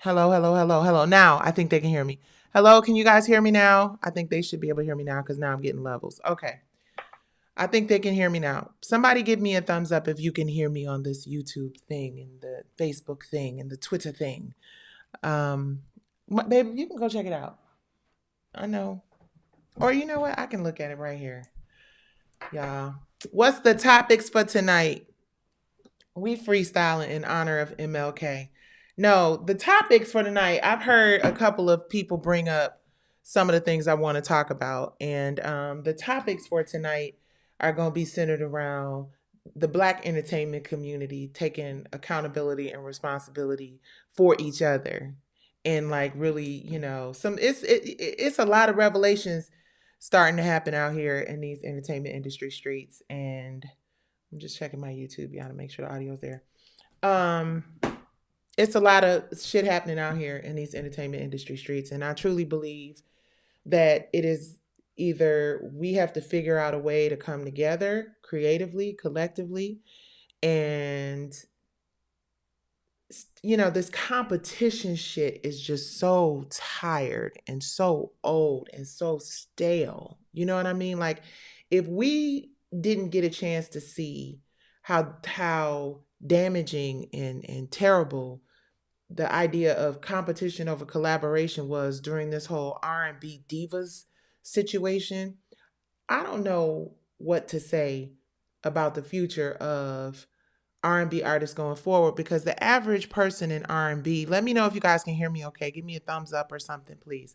Hello, hello, hello, hello. Now I think they can hear me. Hello, can you guys hear me now? I think they should be able to hear me now because now I'm getting levels. Okay. I think they can hear me now. Somebody give me a thumbs up if you can hear me on this YouTube thing and the Facebook thing and the Twitter thing. Um, Babe, you can go check it out. I know. Or you know what? I can look at it right here. Y'all. What's the topics for tonight? We freestyling in honor of MLK. No, the topics for tonight, I've heard a couple of people bring up some of the things I want to talk about. And the topics for tonight are going to be centered around the Black entertainment community taking accountability and responsibility for each other. And like really, it's a lot of revelations starting to happen out here in these entertainment industry streets. And I'm just checking my YouTube, y'all, to make sure the audio's there. Um, it's a lot of shit happening out here in these entertainment industry streets, and I truly believe that it is either we have to figure out a way to come together creatively, collectively, and this competition shit is just so tired and so old and so stale. You know what I mean? Like if we didn't get a chance to see how damaging and terrible the idea of competition over collaboration was during this whole R&B divas situation, I don't know what to say about the future of R&B artists going forward, because the average person in R&B, let me know if you guys can hear me okay. Give me a thumbs up or something, please.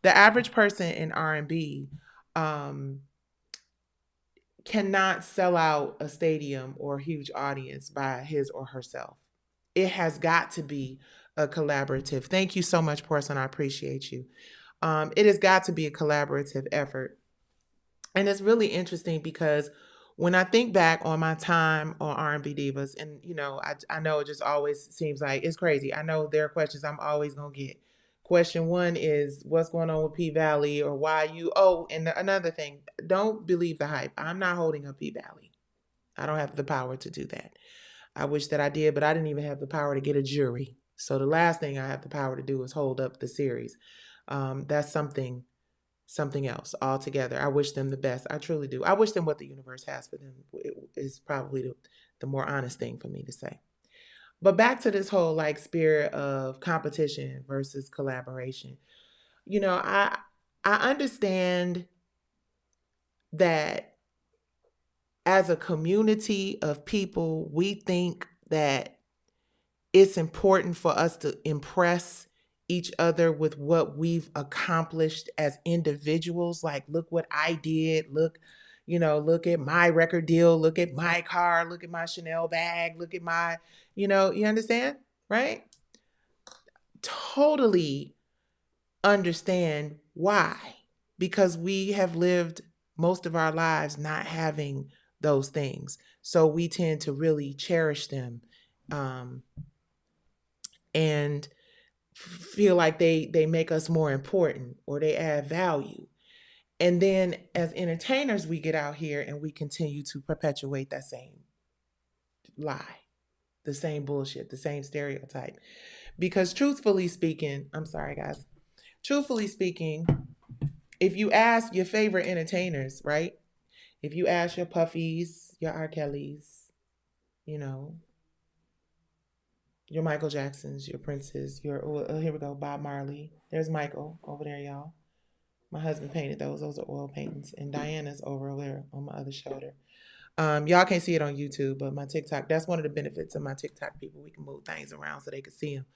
The average person in R&B um, cannot sell out a stadium or a huge audience by his or herself. It has got to be a collaborative. Thank you so much, Porcelain. I appreciate you. It has got to be a collaborative effort. And it's really interesting because when I think back on my time on R&B Divas, and I know it just always seems like it's crazy. I know there are questions I'm always gonna get. Question one is what's going on with P Valley, or why you? Oh, and another thing, don't believe the hype. I'm not holding up P Valley. I don't have the power to do that. I wish that I did, but I didn't even have the power to get a jury. So the last thing I have the power to do is hold up the series. That's something else altogether. I wish them the best. I truly do. I wish them what the universe has for them. It is probably the more honest thing for me to say. But back to this whole like spirit of competition versus collaboration. I understand that as a community of people, we think that it's important for us to impress each other with what we've accomplished as individuals. Like, look what I did. Look at my record deal. Look at my car. Look at my Chanel bag. Look at my, you understand? Right? Totally understand why. Because we have lived most of our lives not having those things. So we tend to really cherish them. And feel like they make us more important or they add value. And then as entertainers, we get out here and we continue to perpetuate that same lie, the same bullshit, the same stereotype. Because truthfully speaking, I'm sorry, guys. Truthfully speaking, if you ask your favorite entertainers, right? If you ask your Puffies, your R. Kellys, you know, your Michael Jacksons, your Princes, here we go, Bob Marley. There's Michael over there, y'all. My husband painted those. Those are oil paintings. And Diana's over there on my other shoulder. Y'all can't see it on YouTube, but my TikTok, that's one of the benefits of my TikTok people. We can move things around so they can see them.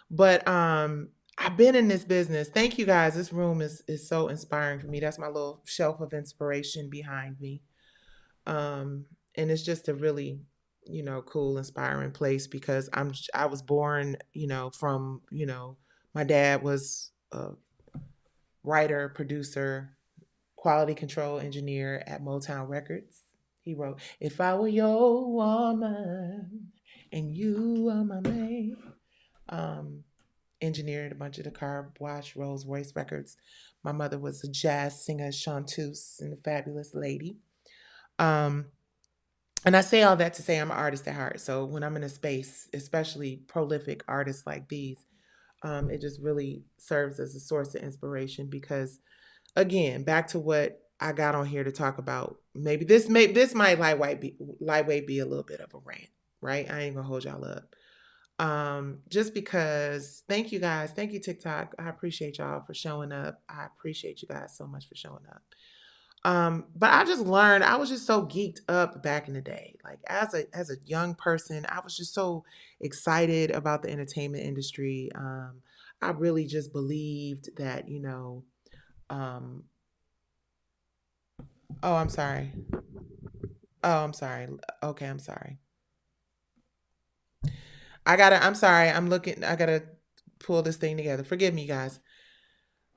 But I've been in this business. Thank you guys. This room is so inspiring for me. That's my little shelf of inspiration behind me. And it's just a really, cool, inspiring place because I was born, from, my dad was a writer, producer, quality control engineer at Motown Records. He wrote, "If I Were Your Woman and You Are My Man." Um, Engineered a bunch of the car wash Rolls Royce records. My mother was a jazz singer, chanteuse, and a fabulous lady. Um, and I say all that to say I'm an artist at heart. So when I'm in a space, especially prolific artists like these, It just really serves as a source of inspiration because, again, back to what I got on here to talk about. Maybe this might lightweight be a little bit of a rant, right? I ain't gonna hold y'all up. Just because, thank you guys, thank you TikTok. I appreciate y'all for showing up. I appreciate you guys so much for showing up. But I just learned, I was just so geeked up back in the day. Like as a young person, I was just so excited about the entertainment industry. I really just believed that, um oh, I'm sorry. Oh, I'm sorry. Okay, I'm sorry. I'm sorry. I gotta pull this thing together. Forgive me, guys.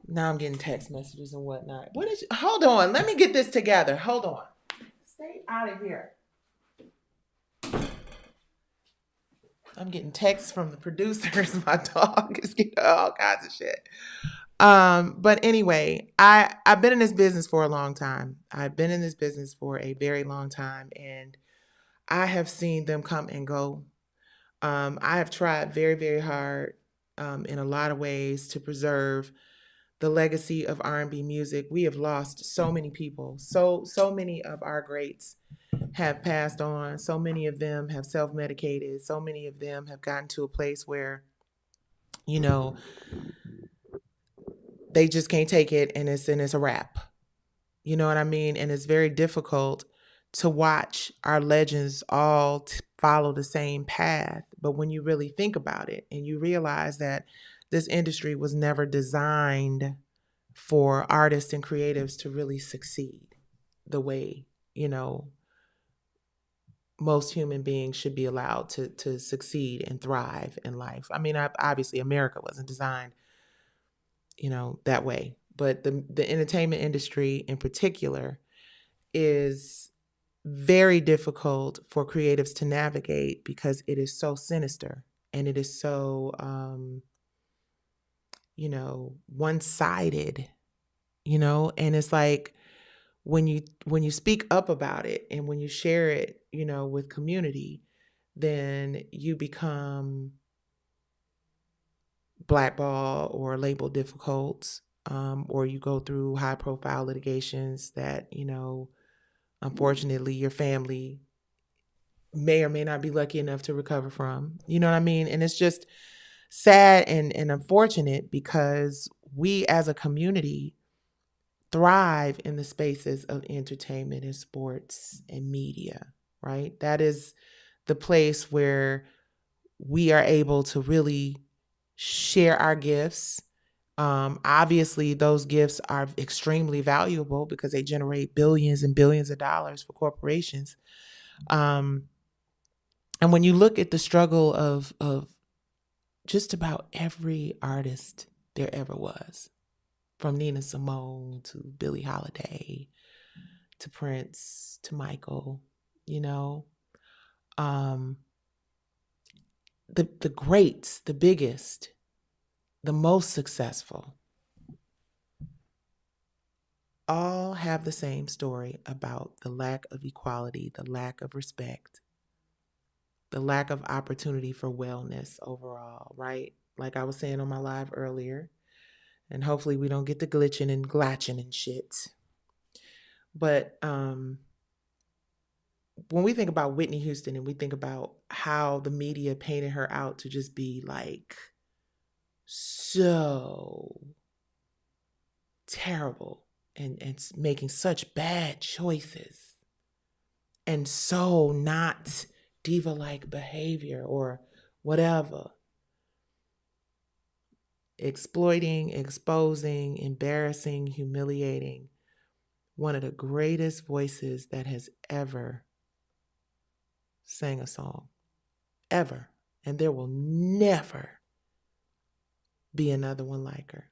Now I'm getting text messages and whatnot. Hold on. Let me get this together. Hold on. Stay out of here. I'm getting texts from the producers. My dog is getting all kinds of shit. But anyway, I've been in this business for a long time. I've been in this business for a very long time, and I have seen them come and go. I have tried very, very hard in a lot of ways to preserve the legacy of R&B music. We have lost so many people. So many of our greats have passed on. So many of them have self-medicated. So many of them have gotten to a place where, you know, they just can't take it and it's a wrap. You know what I mean? And it's very difficult to watch our legends all follow the same path. But when you really think about it and you realize that this industry was never designed for artists and creatives to really succeed the way, you know, most human beings should be allowed to succeed and thrive in life. I mean, obviously America wasn't designed, that way. But the entertainment industry in particular is very difficult for creatives to navigate because it is so sinister and it is so one-sided, and it's like when you speak up about it and when you share it, with community, then you become blackball or labeled difficult, or you go through high profile litigations that, unfortunately your family may or may not be lucky enough to recover from. You know what I mean? And it's just sad and unfortunate because we as a community thrive in the spaces of entertainment and sports and media, right? That is the place where we are able to really share our gifts. Obviously, those gifts are extremely valuable because they generate billions and billions of dollars for corporations. Um, and when you look at the struggle of just about every artist there ever was, from Nina Simone to Billie Holiday to Prince to Michael, you know, um, the greats, the biggest, the most successful, all have the same story about the lack of equality, the lack of respect, the lack of opportunity for wellness overall, right? Like I was saying on my live earlier, and hopefully we don't get the glitching and glatching and shit. But when we think about Whitney Houston and we think about how the media painted her out to just be like so terrible and making such bad choices and so not diva like behavior or whatever, exploiting, exposing, embarrassing, humiliating one of the greatest voices that has ever sang a song, ever. And there will never be another one like her,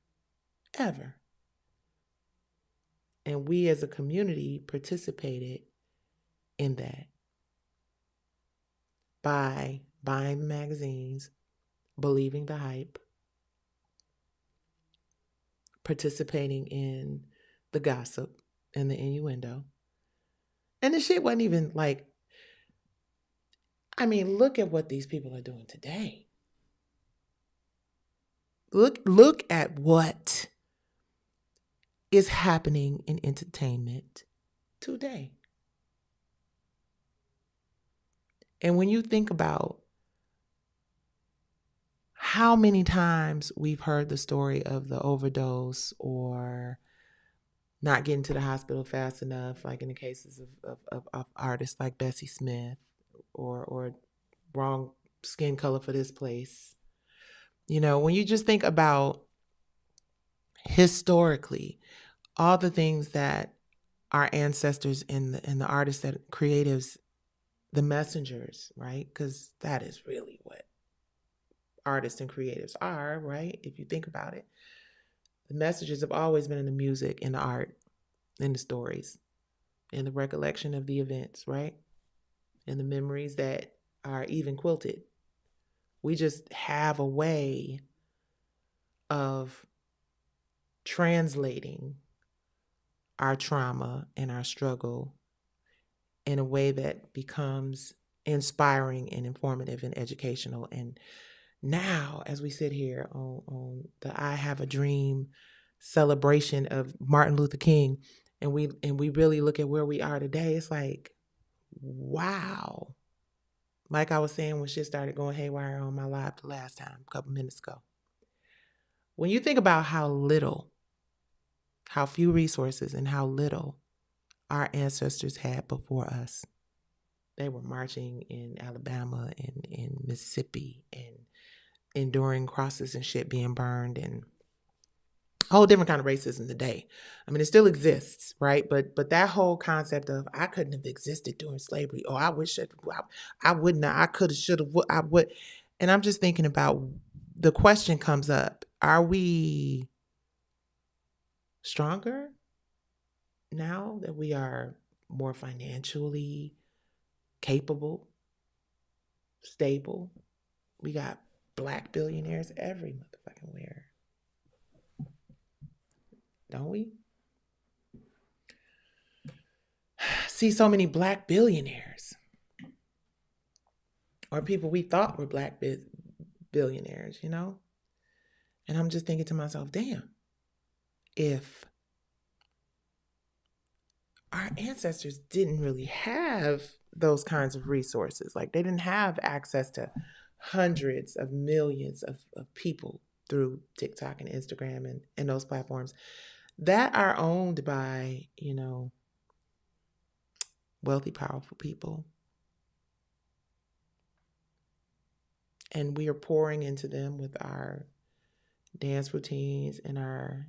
ever. And we as a community participated in that by buying the magazines, believing the hype, participating in the gossip and the innuendo. And the shit wasn't even like, I mean, look at what these people are doing today. Look at what is happening in entertainment today. And when you think about how many times we've heard the story of the overdose or not getting to the hospital fast enough, like in the cases of artists like Bessie Smith, or wrong skin color for this place. When you just think about historically all the things that our ancestors and the artists, that creatives, the messengers, right? Because that is really what artists and creatives are, right? If you think about it, the messages have always been in the music, in the art, in the stories, in the recollection of the events, right? And the memories that are even quilted. We just have a way of translating our trauma and our struggle in a way that becomes inspiring and informative and educational. And now, as we sit here on the I Have a Dream celebration of Martin Luther King, and we really look at where we are today, it's like, wow. Like I was saying when shit started going haywire on my live the last time, a couple minutes ago. When you think about how few resources and how little our ancestors had before us, they were marching in Alabama and in Mississippi and enduring crosses and shit being burned, and a whole different kind of racism today. I mean, it still exists, right? But that whole concept of I couldn't have existed during slavery, or I wish I would not, I could have, should have, I would. And I'm just thinking about, the question comes up, are we stronger now that we are more financially capable, stable? We got Black billionaires every motherfucking where, don't we? See so many Black billionaires, or people we thought were Black billionaires, And I'm just thinking to myself, damn, if our ancestors didn't really have those kinds of resources, like they didn't have access to hundreds of millions of people through TikTok and Instagram and those platforms that are owned by, wealthy, powerful people. And we are pouring into them with our dance routines and our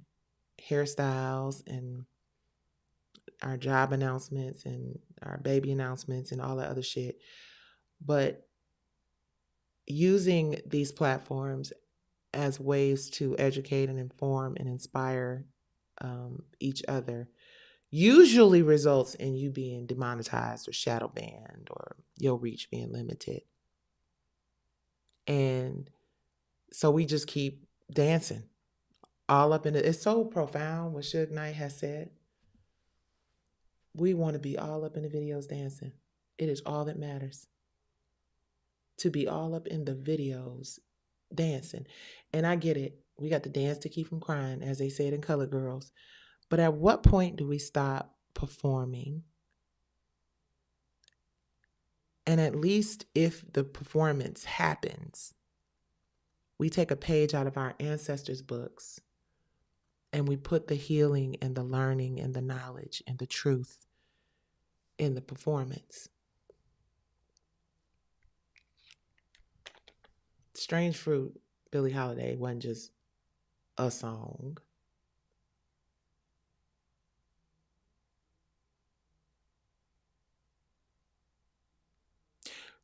hairstyles and our job announcements and our baby announcements and all that other shit. But using these platforms as ways to educate and inform and inspire each other usually results in you being demonetized or shadow banned or your reach being limited. And so we just keep dancing all up in it. It's so profound what Suge Knight has said. We want to be all up in the videos dancing. It is all that matters. To be all up in the videos dancing. And I get it. We got to dance to keep from crying, as they said in Colored Girls. But at what point do we stop performing? And at least if the performance happens, we take a page out of our ancestors' books and we put the healing and the learning and the knowledge and the truth in the performance. Strange Fruit, Billie Holiday, wasn't just a song.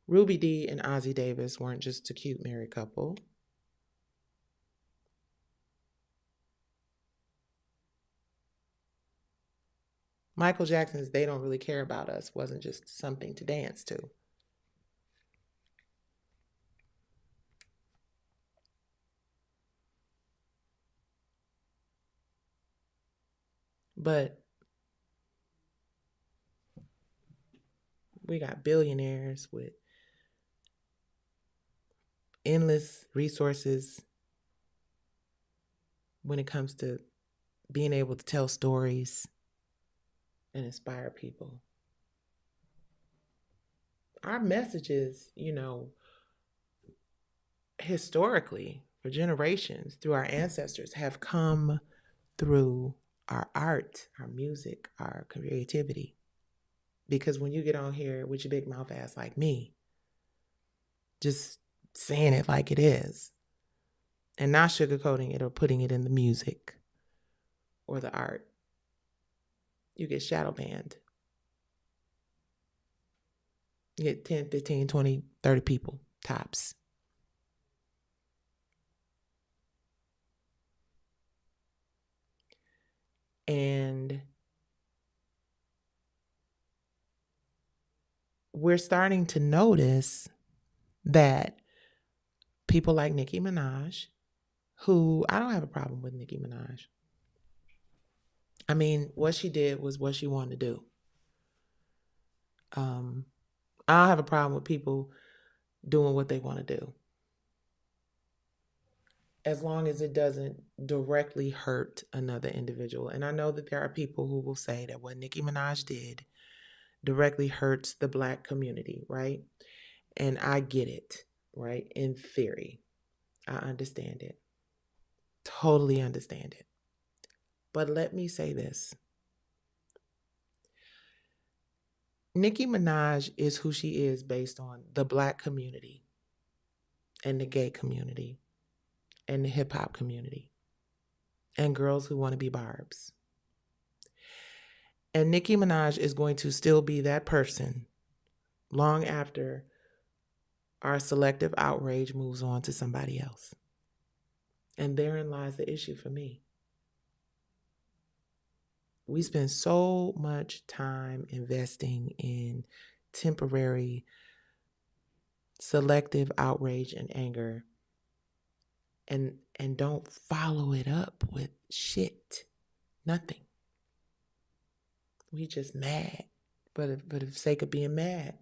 Ruby Dee and Ozzie Davis weren't just a cute married couple. Michael Jackson's They Don't Really Care About Us wasn't just something to dance to. But we got billionaires with endless resources when it comes to being able to tell stories and inspire people. Our messages, historically, for generations, through our ancestors, have come through our art, our music, our creativity. Because when you get on here with your big mouth ass like me, just saying it like it is, and not sugarcoating it or putting it in the music or the art, you get shadow banned. You get 10, 15, 20, 30 people, tops. And we're starting to notice that people like Nicki Minaj, who I don't have a problem with Nicki Minaj. I mean, what she did was what she wanted to do. I don't have a problem with people doing what they want to do, as long as it doesn't directly hurt another individual. And I know that there are people who will say that what Nicki Minaj did directly hurts the Black community, right? And I get it, right? In theory, I understand it. Totally understand it. But let me say this. Nicki Minaj is who she is based on the Black community and the gay community and the hip hop community and girls who want to be Barbs. And Nicki Minaj is going to still be that person long after our selective outrage moves on to somebody else. And therein lies the issue for me. We spend so much time investing in temporary selective outrage and anger and don't follow it up with shit. Nothing. We just mad for the sake of being mad.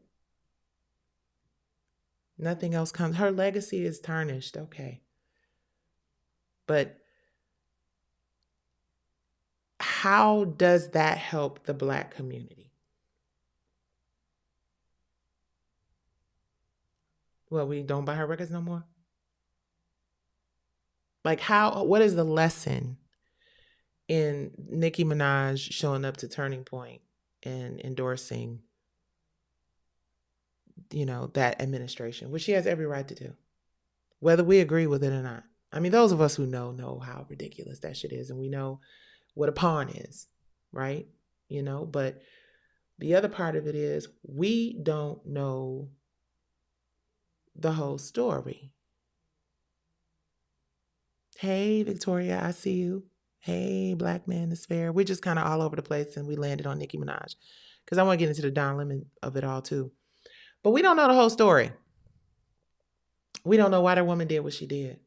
Nothing else comes. Her legacy is tarnished, okay. But how does that help the Black community? Well, we don't buy her records no more? Like what is the lesson in Nicki Minaj showing up to Turning Point and endorsing, that administration, which she has every right to do, whether we agree with it or not? I mean, those of us who know how ridiculous that shit is, and we know what a pawn is, right? But the other part of it is we don't know the whole story. Hey, Victoria, I see you. Hey, Black Man is Fair. We're just kind of all over the place, and we landed on Nicki Minaj because I want to get into the Don Lemon of it all too. But we don't know the whole story. We don't know why that woman did what she did.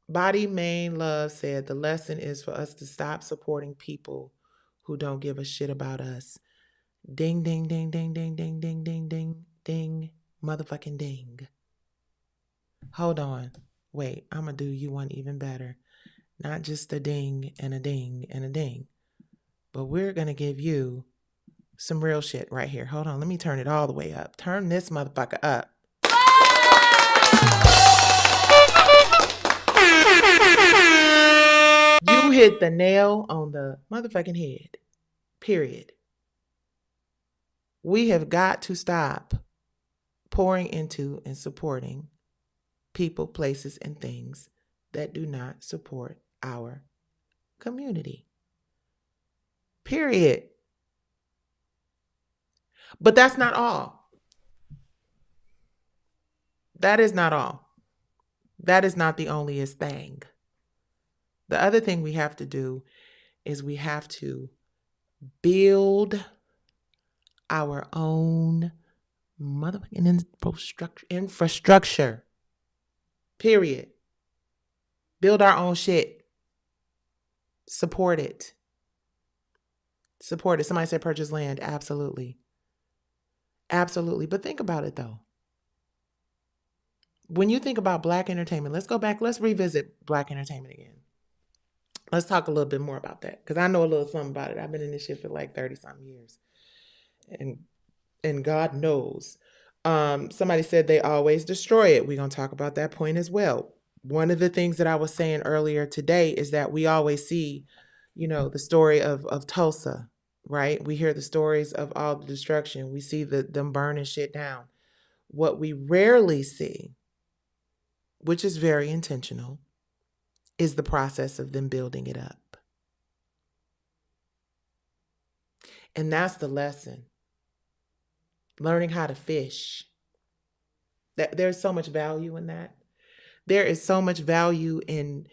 Body Main Love said the lesson is for us to stop supporting people who don't give a shit about us. Ding, ding, ding, ding, ding, ding, ding, ding, ding, ding, motherfucking ding. Hold on. Wait, I'm going to do you one even better. Not just a ding and a ding and a ding, but we're going to give you some real shit right here. Hold on. Let me turn it all the way up. Turn this motherfucker up. You hit the nail on the motherfucking head. Period. We have got to stop pouring into and supporting people, places, and things that do not support our community. Period. But that's not all. That is not all. That is not the onlyest thing. The other thing we have to do is we have to build our own motherfucking infrastructure. Period. Build our own shit. Support it. Support it. Somebody said purchase land. Absolutely. Absolutely. But think about it though. When you think about Black entertainment, let's go back, let's revisit Black entertainment again. Let's talk a little bit more about that, because I know a little something about it. I've been in this shit for like 30 something years. And God knows. Somebody said they always destroy it. We're gonna talk about that point as well. One of the things that I was saying earlier today is that we always see, the story of Tulsa, right? We hear the stories of all the destruction. We see them burning shit down. What we rarely see, which is very intentional, is the process of them building it up. And that's the lesson. Learning how to fish. There's so much value in that. There is so much value in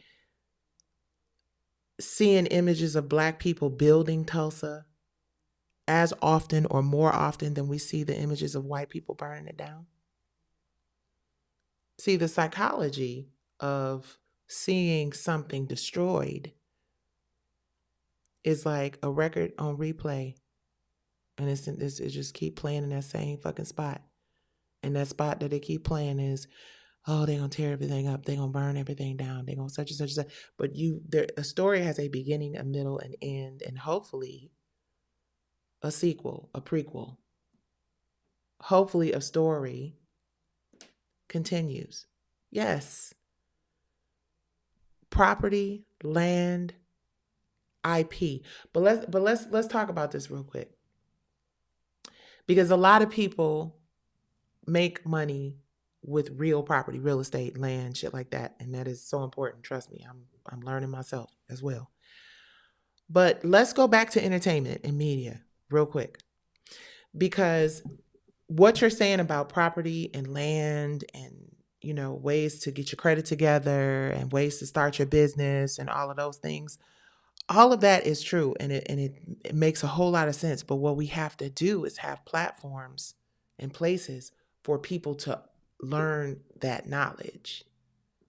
seeing images of Black people building Tulsa as often or more often than we see the images of white people burning it down. See, the psychology of seeing something destroyed is like a record on replay, and it just keep playing in that same fucking spot. And that spot that they keep playing is, oh, they're gonna tear everything up, they're gonna burn everything down, they're gonna such and such and such. But a story has a beginning, a middle, an end, and hopefully a sequel, a prequel. Hopefully a story continues. Yes. Property, land, IP. But let's talk about this real quick. Because a lot of people make money with real property, real estate, land, shit like that, and that is so important. Trust me, I'm learning myself as well. But let's go back to entertainment and media real quick, because what you're saying about property and land and ways to get your credit together and ways to start your business and all of those things, all of that is true, and it makes a whole lot of sense. But what we have to do is have platforms and places for people to learn that knowledge,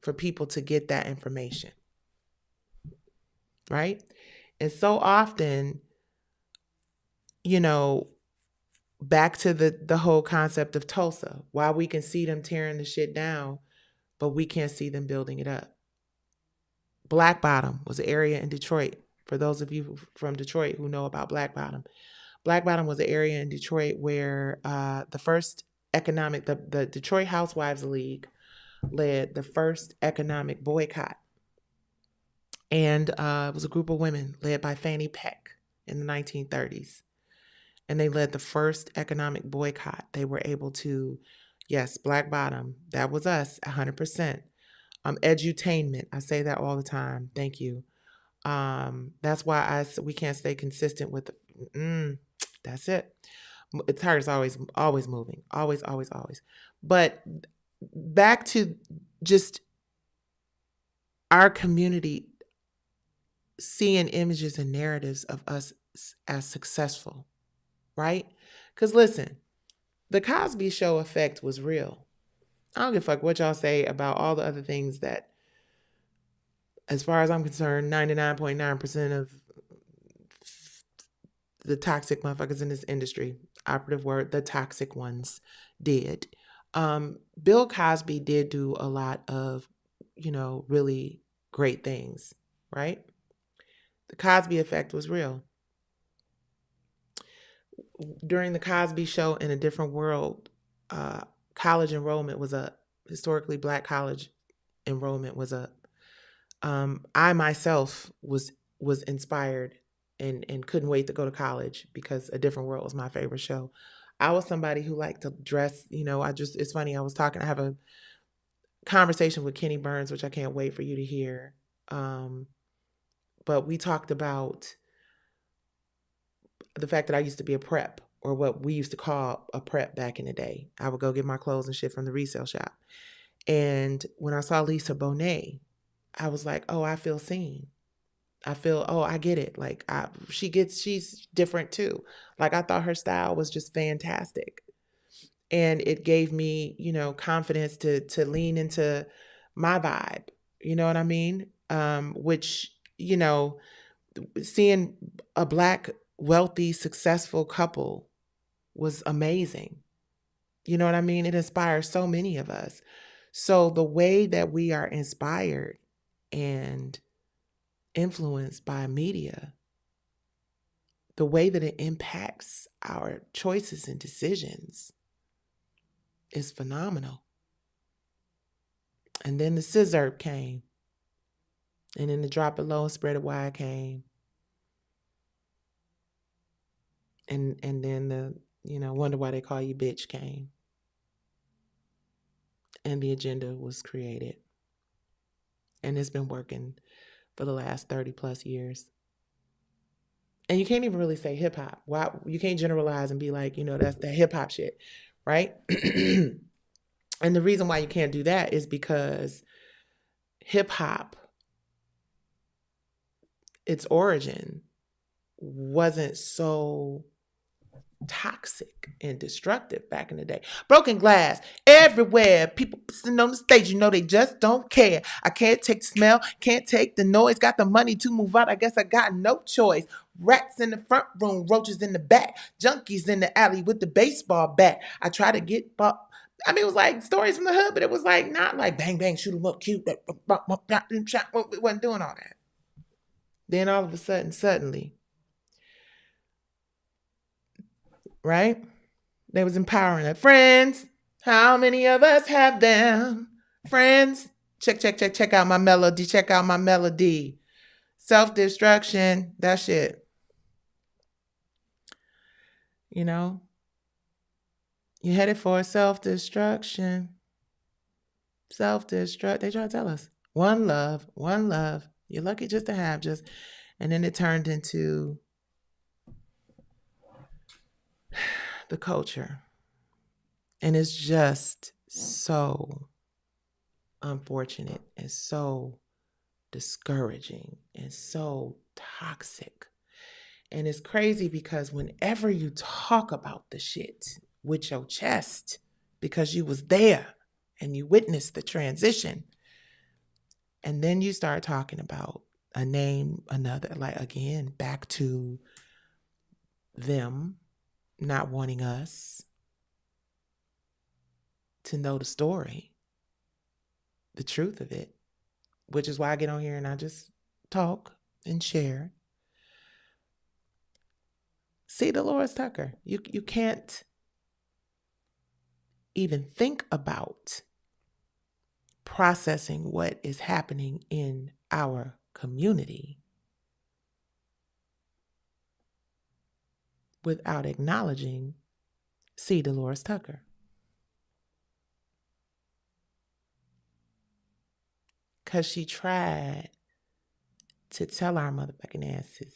for people to get that information, right? And so often, back to the whole concept of Tulsa, why we can see them tearing the shit down, but we can't see them building it up. Black Bottom was an area in Detroit. For those of you from Detroit who know about Black Bottom was an area in Detroit where the first the Detroit Housewives League led the first economic boycott. And it was a group of women led by Fannie Peck in the 1930s. And they led the first economic boycott. They were able to, yes, Black Bottom, that was us, 100%. Edutainment, I say that all the time. Thank you. That's why we can't stay consistent with that's it. It's hard. It's always moving. Always. But back to just our community seeing images and narratives of us as successful, right? Because listen, the Cosby Show effect was real. I don't give a fuck what y'all say about all the other things that, as far as I'm concerned, 99.9% of the toxic motherfuckers in this industry, operative word, the toxic ones, did. Bill Cosby did do a lot of, really great things, right? The Cosby effect was real. During the Cosby Show, in a different world, college enrollment was up. Historically Black college enrollment was up. I myself was inspired and couldn't wait to go to college because A Different World was my favorite show. I was somebody who liked to dress, it's funny, I have a conversation with Kenny Burns, which I can't wait for you to hear. But we talked about the fact that I used to be a prep, or what we used to call a prep back in the day. I would go get my clothes and shit from the resale shop. And when I saw Lisa Bonet, I was like, oh, I feel seen. I feel, oh, I get it. Like she's different too. Like I thought her style was just fantastic. And it gave me, confidence to lean into my vibe. You know what I mean? Which, seeing a Black, wealthy, successful couple was amazing. You know what I mean? It inspires so many of us. So the way that we are inspired and influenced by media, the way that it impacts our choices and decisions is phenomenal. And then the scissor came. And then the drop it low and spread it wide came. And then the, wonder why they call you bitch came. And the agenda was created. And it's been working for the last 30 plus years. And you can't even really say hip hop. Why you can't generalize and be like, that's that hip hop shit, right? And the reason why you can't do that is because hip hop, its origin wasn't so toxic and destructive back in the day. Broken glass everywhere. People sitting on the stage, they just don't care. I can't take the smell, can't take the noise. Got the money to move out. I guess I got no choice. Rats in the front room, roaches in the back, junkies in the alley with the baseball bat. I try to get it was like stories from the hood, but it was like not like bang bang shoot 'em up cute. We wasn't doing all that. Then all of a sudden, suddenly, right? They was empowering her. Friends, how many of us have them? Friends, check out my melody. Check out my melody. Self-destruction, that shit. You're headed for self-destruction. Self-destruct. They try to tell us. One love, one love. You're lucky just to have just. And then it turned into the culture. And it's just so unfortunate and so discouraging and so toxic. And it's crazy because whenever you talk about the shit with your chest, because you was there and you witnessed the transition, and then you start talking about a name, another, like again, back to them not wanting us to know the story, the truth of it, which is why I get on here and I just talk and share. See Dolores Tucker. You can't even think about processing what is happening in our community without acknowledging C. Dolores Tucker. Because she tried to tell our motherfucking asses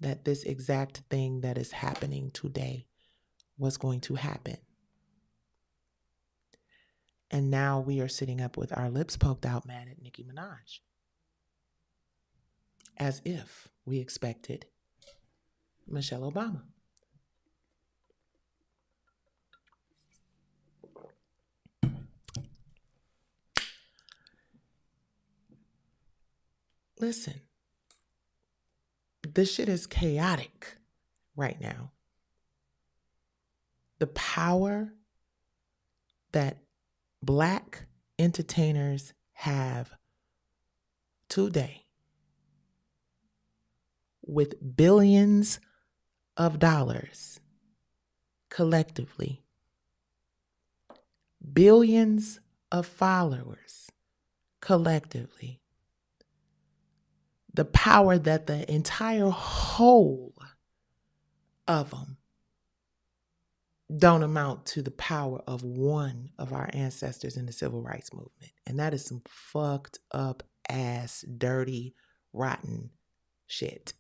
that this exact thing that is happening today was going to happen. And now we are sitting up with our lips poked out mad at Nicki Minaj. As if we expected Michelle Obama. Listen, this shit is chaotic right now. The power that Black entertainers have today with billions of dollars collectively, billions of followers collectively, the power that the entire whole of them don't amount to the power of one of our ancestors in the civil rights movement. And that is some fucked up ass, dirty, rotten shit.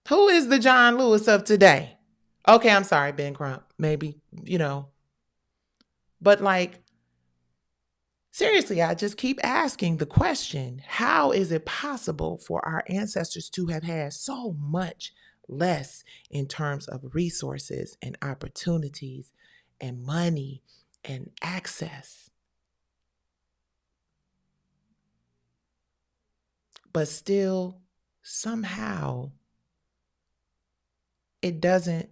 Who is the John Lewis of today? Okay, I'm sorry, Ben Crump. Maybe, But seriously, I just keep asking the question, how is it possible for our ancestors to have had so much less in terms of resources and opportunities and money and access, but still somehow it doesn't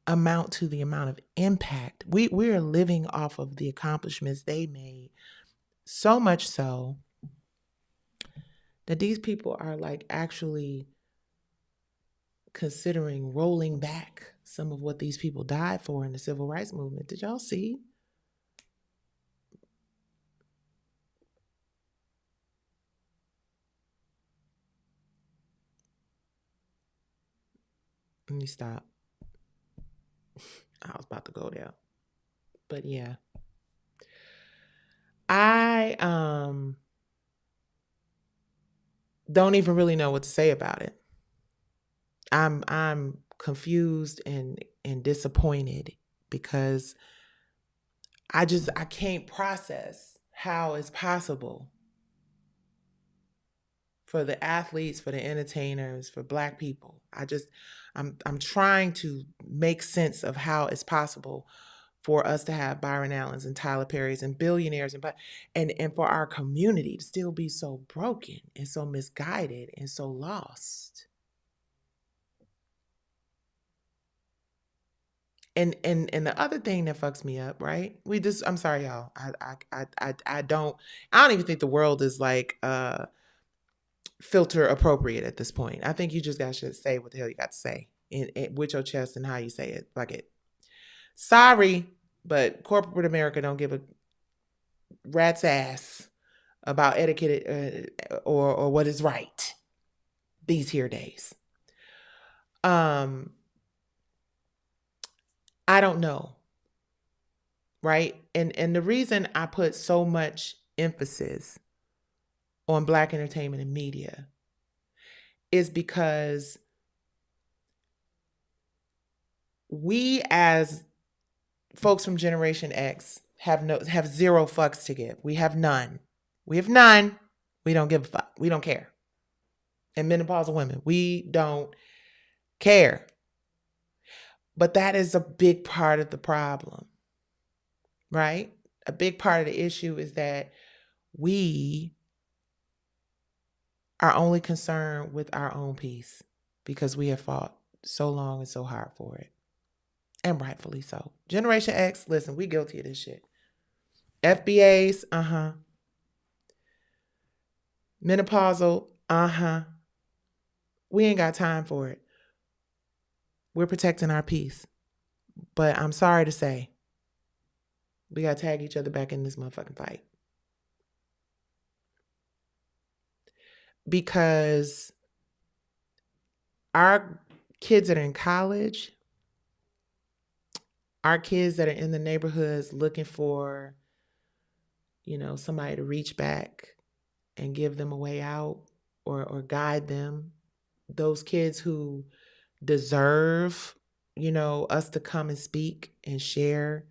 amount to the amount of impact. We're living off of the accomplishments they made, so much so that these people are like actually considering rolling back some of what these people died for in the civil rights movement. Did y'all see? Let me stop. I was about to go there. But yeah. I don't even really know what to say about it. I'm confused and disappointed because I can't process how it's possible for the athletes, for the entertainers, for Black people. I'm trying to make sense of how it's possible for us to have Byron Allens and Tyler Perry's and billionaires and for our community to still be so broken and so misguided and so lost. And the other thing that fucks me up, right? I'm sorry, y'all. I don't even think the world is like filter appropriate at this point. I think you just got to say what the hell you got to say with your chest and how you say it. Like it. Sorry, but corporate America don't give a rat's ass about etiquette or what is right these here days. I don't know. Right? And the reason I put so much emphasis on Black entertainment and media is because we as folks from Generation X have zero fucks to give. We have none. We have none. We don't give a fuck. We don't care. And menopausal women, we don't care. But that is a big part of the problem, right? A big part of the issue is that we are only concerned with our own peace because we have fought so long and so hard for it. And rightfully so. Generation X, listen, we guilty of this shit. FBAs, menopausal, we ain't got time for it. We're protecting our peace. But I'm sorry to say, we got to tag each other back in this motherfucking fight. Because our kids that are in college, our kids that are in the neighborhoods looking for, somebody to reach back and give them a way out or guide them, those kids who deserve, us to come and speak and share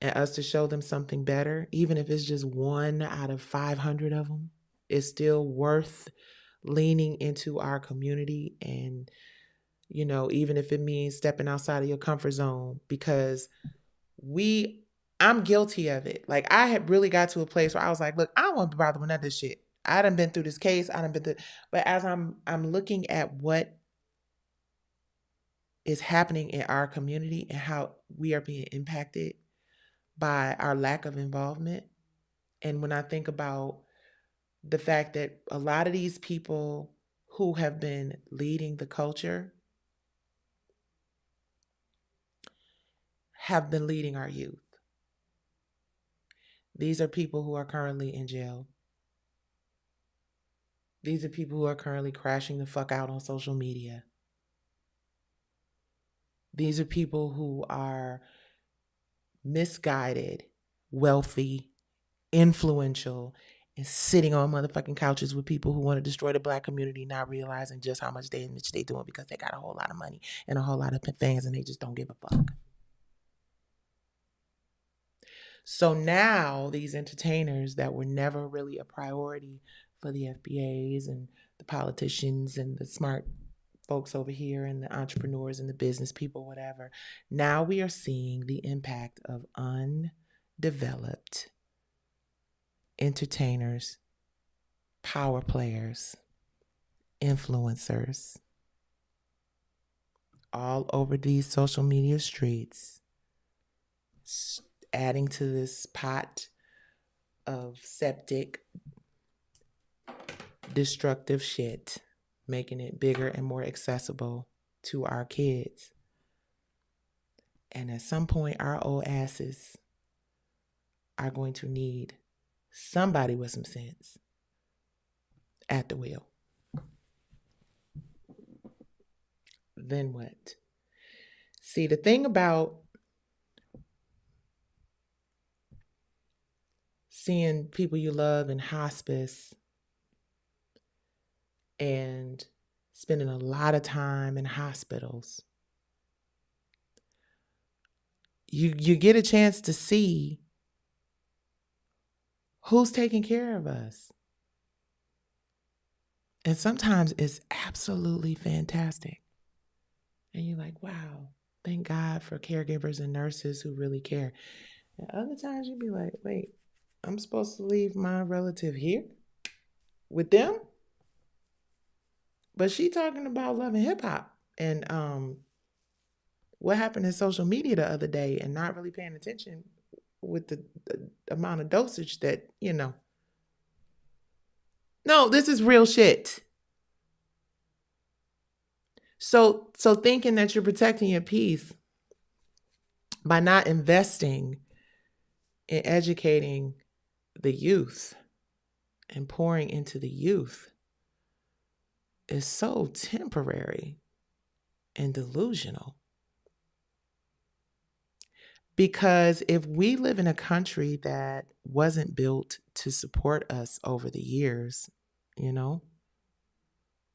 and us to show them something better, even if it's just 1 out of 500 of them, it's still worth leaning into our community. And, even if it means stepping outside of your comfort zone, because I'm guilty of it. Like, I had really got to a place where I was like, look, I don't want to be bothered with none of this shit. I done been through this case. But as I'm looking at what is happening in our community and how we are being impacted by our lack of involvement. And when I think about the fact that a lot of these people who have been leading the culture have been leading our youth. These are people who are currently in jail. These are people who are currently crashing the fuck out on social media. These are people who are misguided, wealthy, influential, and sitting on motherfucking couches with people who want to destroy the Black community, not realizing just how much damage they doing because they got a whole lot of money and a whole lot of fans and they just don't give a fuck. So now these entertainers that were never really a priority for the FBAs and the politicians and the smart folks over here and the entrepreneurs and the business people, whatever, now we are seeing the impact of undeveloped entertainers, power players, influencers, all over these social media streets, adding to this pot of septic, destructive shit, making it bigger and more accessible to our kids. And at some point, our old asses are going to need somebody with some sense at the wheel. Then what? See, the thing about seeing people you love in hospice and spending a lot of time in hospitals, you get a chance to see who's taking care of us. And sometimes it's absolutely fantastic. And you're like, wow, thank God for caregivers and nurses who really care. And other times you'd be like, wait, I'm supposed to leave my relative here with them? But she talking about loving hip hop and what happened in social media the other day and not really paying attention with the amount of dosage that, No, this is real shit. So thinking that you're protecting your peace by not investing in educating the youth and pouring into the youth is so temporary and delusional. Because if we live in a country that wasn't built to support us over the years,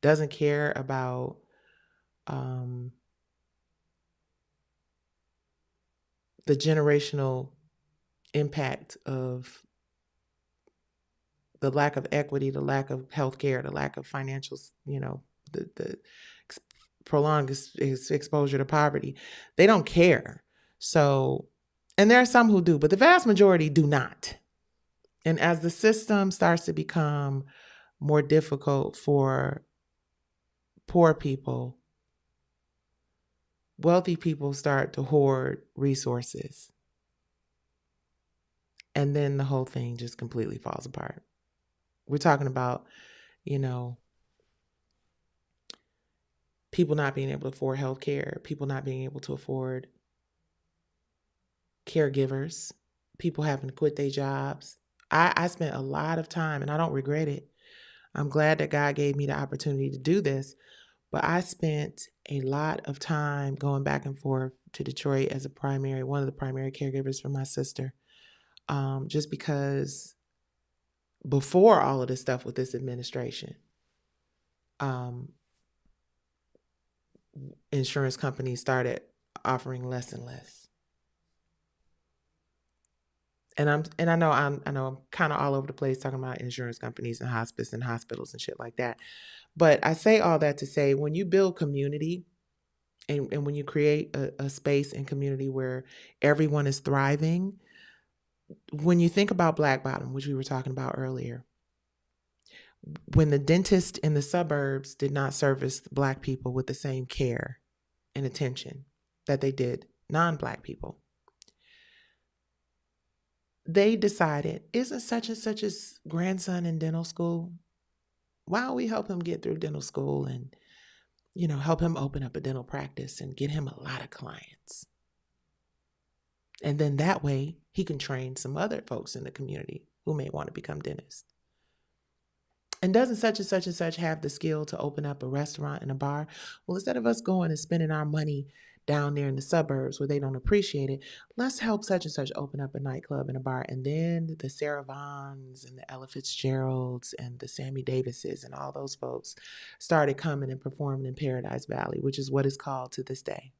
doesn't care about the generational impact of the lack of equity, the lack of healthcare, the lack of financial, the prolonged exposure to poverty. They don't care. So, and there are some who do, but the vast majority do not. And as the system starts to become more difficult for poor people, wealthy people start to hoard resources. And then the whole thing just completely falls apart. We're talking about, people not being able to afford health care, people not being able to afford caregivers, people having to quit their jobs. I spent a lot of time, and I don't regret it. I'm glad that God gave me the opportunity to do this, but I spent a lot of time going back and forth to Detroit as one of the primary caregivers for my sister, just because before all of this stuff with this administration, insurance companies started offering less and less. And I know I'm kind of all over the place talking about insurance companies and hospice and hospitals and shit like that. But I say all that to say, when you build community and when you create a space and community where everyone is thriving, when you think about Black Bottom, which we were talking about earlier, when the dentist in the suburbs did not service Black people with the same care and attention that they did non-Black people, they decided, isn't such and such's grandson in dental school? Why don't we help him get through dental school and, help him open up a dental practice and get him a lot of clients? And then that way he can train some other folks in the community who may want to become dentists. And doesn't such and such have the skill to open up a restaurant and a bar? Well, instead of us going and spending our money down there in the suburbs where they don't appreciate it, let's help such and such open up a nightclub and a bar. And then the Sarah Vaughns and the Ella Fitzgeralds and the Sammy Davises and all those folks started coming and performing in Paradise Valley, which is what it's called to this day.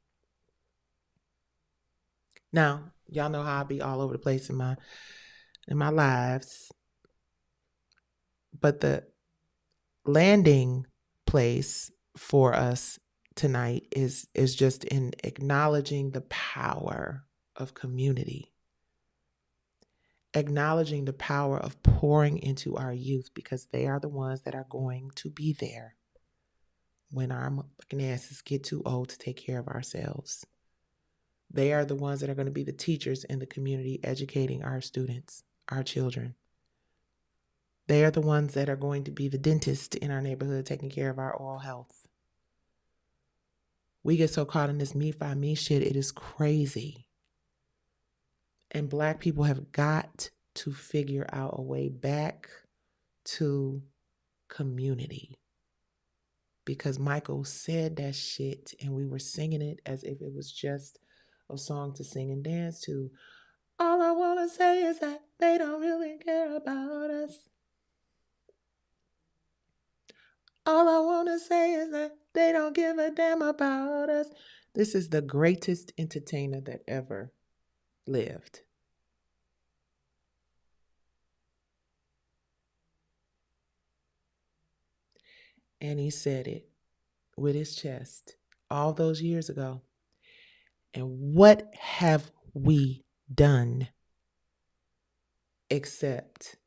Now, y'all know how I be all over the place in my lives, but the landing place for us tonight is just in acknowledging the power of community, acknowledging the power of pouring into our youth, because they are the ones that are going to be there when our fucking asses get too old to take care of ourselves. They are the ones that are going to be the teachers in the community educating our students, our children. They are the ones that are going to be the dentist in our neighborhood taking care of our oral health. We get so caught in this me by me shit, it is crazy. And Black people have got to figure out a way back to community. Because Michael said that shit and we were singing it as if it was just a song to sing and dance to. All I want to say is that they don't really care about us. All I want to say is that they don't give a damn about us. This is the greatest entertainer that ever lived. And he said it with his chest all those years ago. And what have we done except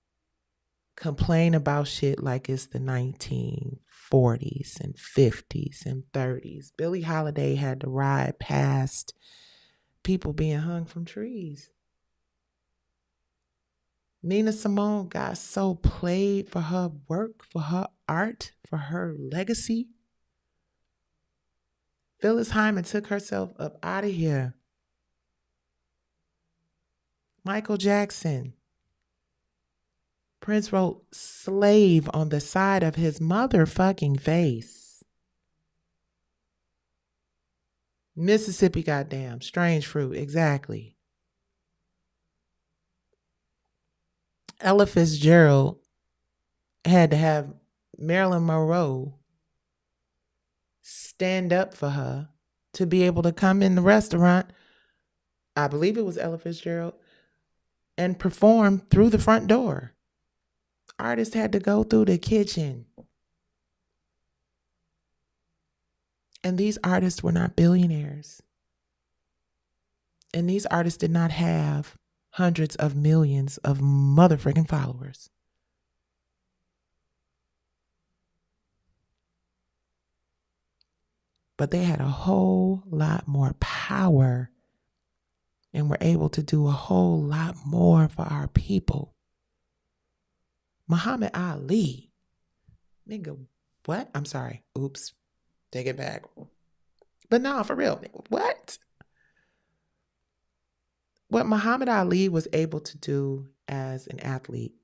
complain about shit like it's the 1940s and 50s and 30s? Billie Holiday had to ride past people being hung from trees. Nina Simone got so played for her work, for her art, for her legacy. Phyllis Hyman took herself up out of here. Michael Jackson. Prince wrote slave on the side of his motherfucking face. Mississippi, goddamn. Strange fruit, exactly. Ella Fitzgerald had to have Marilyn Monroe stand up for her to be able to come in the restaurant, I believe it was Ella Fitzgerald, and perform through the front door. Artists had to go through the kitchen. And these artists were not billionaires. And these artists did not have hundreds of millions of motherfucking followers. But they had a whole lot more power and were able to do a whole lot more for our people. Muhammad Ali. Nigga, what? I'm sorry. Oops. Take it back. But no, for real. Nigga, what? What Muhammad Ali was able to do as an athlete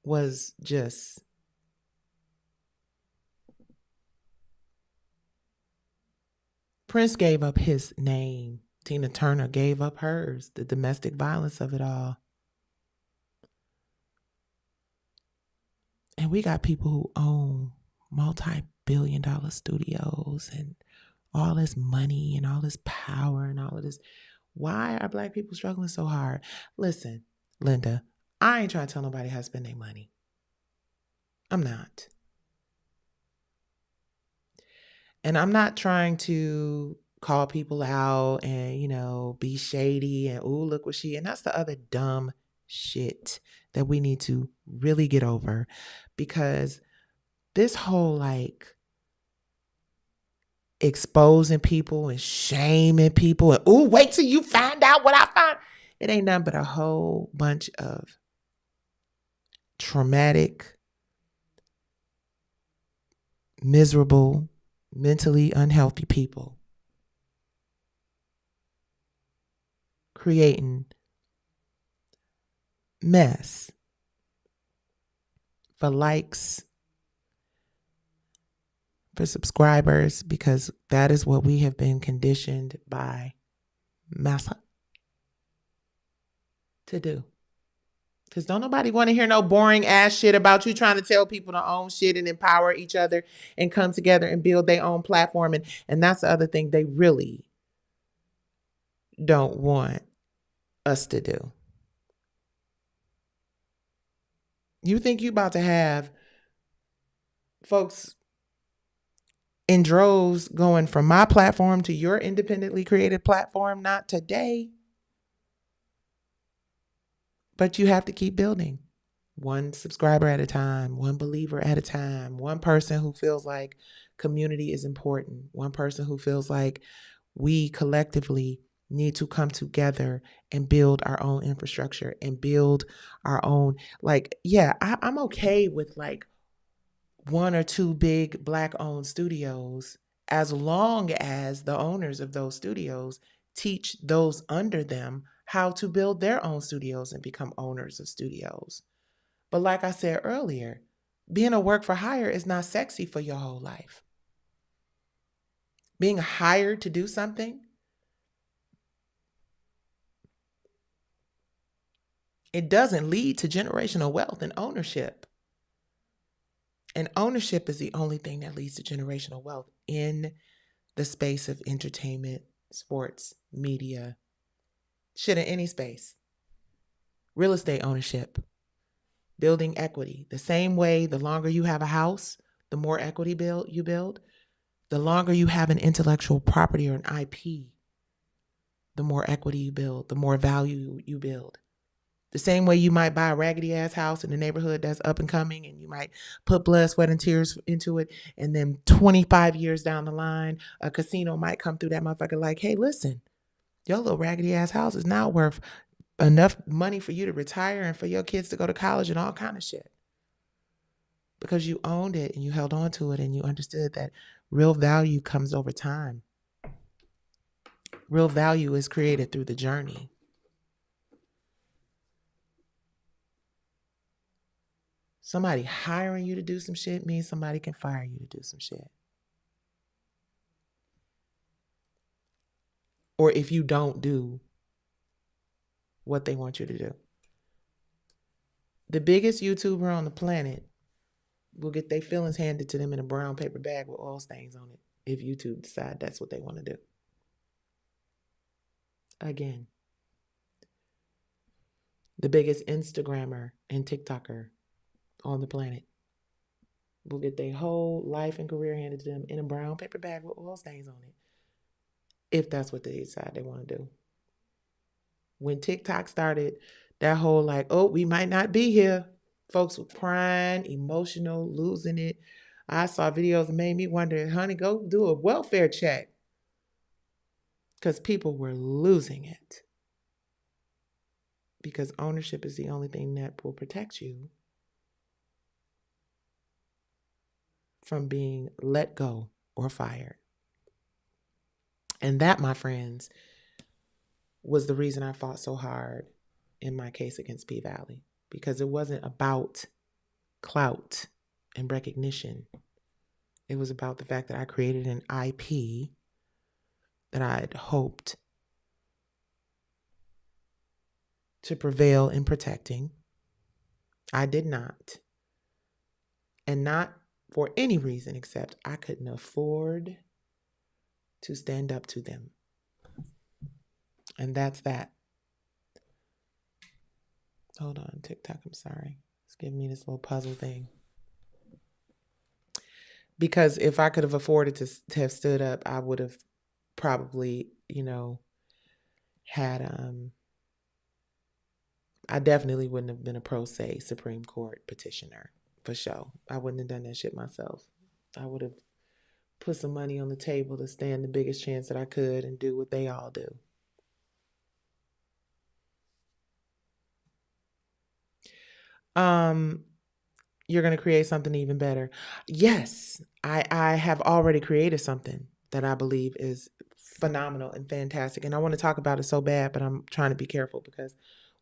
was just Prince gave up his name. Tina Turner gave up hers, the domestic violence of it all. And we got people who own multi-billion-dollar studios and all this money and all this power and all of this. Why are Black people struggling so hard? Listen, Linda, I ain't trying to tell nobody how to spend their money. I'm not. And I'm not trying to call people out and, be shady and, ooh, look what she, and that's the other dumb shit that we need to really get over, because this whole exposing people and shaming people and, ooh, wait till you find out what I found. It ain't nothing but a whole bunch of traumatic, miserable, mentally unhealthy people creating mess for likes, for subscribers, because that is what we have been conditioned by massa to do. Because don't nobody want to hear no boring ass shit about you trying to tell people to own shit and empower each other and come together and build their own platform. And that's the other thing they really don't want us to do. You think you about to have folks in droves going from my platform to your independently created platform? Not today. But you have to keep building. one subscriber at a time, one believer at a time, one person who feels like community is important, one person who feels like we collectively need to come together and build our own infrastructure and build our own, like, yeah, I'm okay with like one or two big Black owned studios as long as the owners of those studios teach those under them how to build their own studios and become owners of studios. But like I said earlier, being a work for hire is not sexy for your whole life. Being hired to do something, it doesn't lead to generational wealth and ownership. And ownership is the only thing that leads to generational wealth in the space of entertainment, sports, media, shit, in any space. Real estate ownership, building equity. The same way, the longer you have a house, the more equity you build. The longer you have an intellectual property or an IP, the more equity you build, the more value you build. The same way you might buy a raggedy ass house in the neighborhood that's up and coming, and you might put blood, sweat, and tears into it. And then 25 years down the line, a casino might come through that motherfucker like, hey, listen, your little raggedy ass house is now worth enough money for you to retire and for your kids to go to college and all kind of shit. Because you owned it and you held on to it and you understood that real value comes over time. Real value is created through the journey. Somebody hiring you to do some shit means somebody can fire you to do some shit. Or if you don't do what they want you to do. The biggest YouTuber on the planet will get their feelings handed to them in a brown paper bag with oil stains on it if YouTube decide that's what they want to do. Again, the biggest Instagrammer and TikToker on the planet will get their whole life and career handed to them in a brown paper bag with oil stains on it if that's what they decide they want to do. When TikTok started, that whole like, oh, we might not be here. Folks were crying, emotional, losing it. I saw videos that made me wonder, honey, go do a welfare check. Because people were losing it. Because ownership is the only thing that will protect you from being let go or fired. And that, my friends, was the reason I fought so hard in my case against P-Valley. Because it wasn't about clout and recognition. It was about the fact that I created an IP that I had hoped to prevail in protecting. I did not. And not for any reason except I couldn't afford to stand up to them. And that's that. Hold on, TikTok, I'm sorry. It's giving me this little puzzle thing. Because if I could have afforded to have stood up, I would have probably, had I definitely wouldn't have been a pro se Supreme Court petitioner, for sure. I wouldn't have done that shit myself. I would have put some money on the table to stand the biggest chance that I could and do what they all do. You're going to create something even better. Yes, I have already created something that I believe is phenomenal and fantastic. And I want to talk about it so bad, but I'm trying to be careful because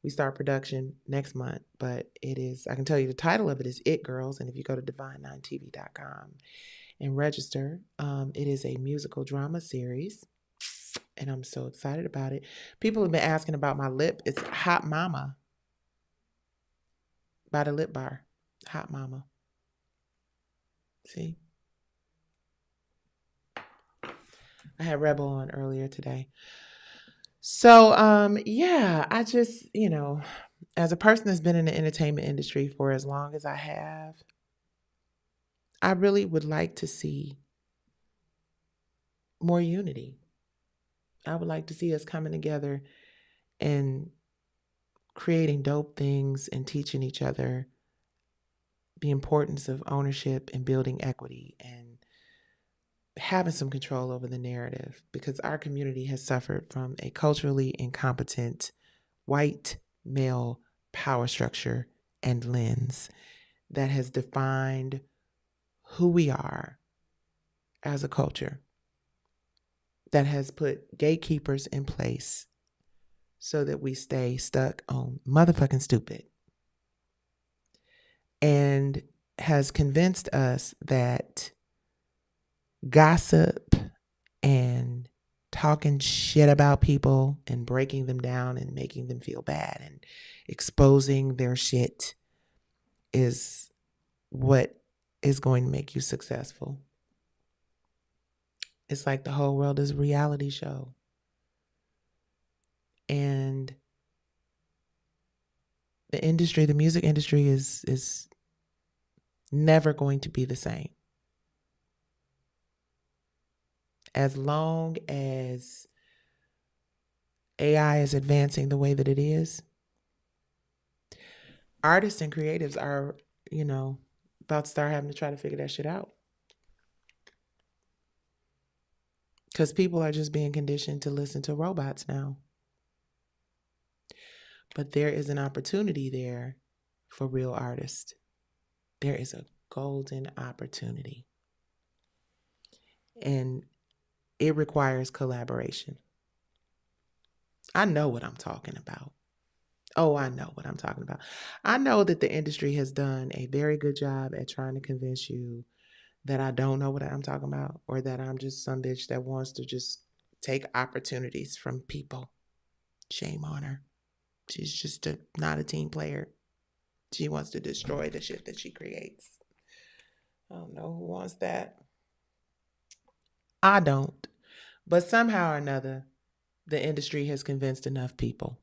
we start production next month. But it is, I can tell you the title of it is It Girls. And if you go to divine9tv.com and register, it is a musical drama series. And I'm so excited about it. People have been asking about my lip. It's Hot Mama by the Lip Bar. Hot Mama. See? I had Rebel on earlier today. So, yeah, I just, as a person that's been in the entertainment industry for as long as I have, I really would like to see more unity. I would like to see us coming together and creating dope things and teaching each other the importance of ownership and building equity and having some control over the narrative, because our community has suffered from a culturally incompetent white male power structure and lens that has defined who we are as a culture, that has put gatekeepers in place so that we stay stuck on motherfucking stupid, and has convinced us that gossip and talking shit about people and breaking them down and making them feel bad and exposing their shit is what is going to make you successful. It's like the whole world is a reality show. And the industry, the music industry is never going to be the same. As long as AI is advancing the way that it is, artists and creatives are, about to start having to try to figure that shit out. Because people are just being conditioned to listen to robots now. But there is an opportunity there for real artists. There is a golden opportunity. And it requires collaboration. I know what I'm talking about. Oh, I know what I'm talking about. I know that the industry has done a very good job at trying to convince you that I don't know what I'm talking about, or that I'm just some bitch that wants to just take opportunities from people. Shame on her. She's just not a team player. She wants to destroy the shit that she creates. I don't know who wants that. I don't. But somehow or another, the industry has convinced enough people.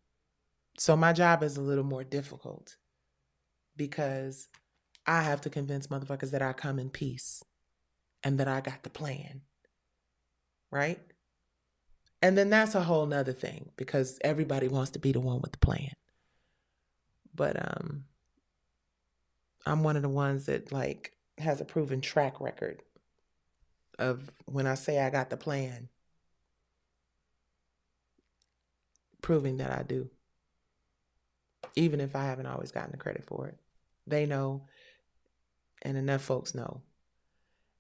So my job is a little more difficult because I have to convince motherfuckers that I come in peace and that I got the plan. Right? And then that's a whole nother thing, because everybody wants to be the one with the plan. But I'm one of the ones that has a proven track record of, when I say I got the plan, proving that I do. Even if I haven't always gotten the credit for it. They know, and enough folks know.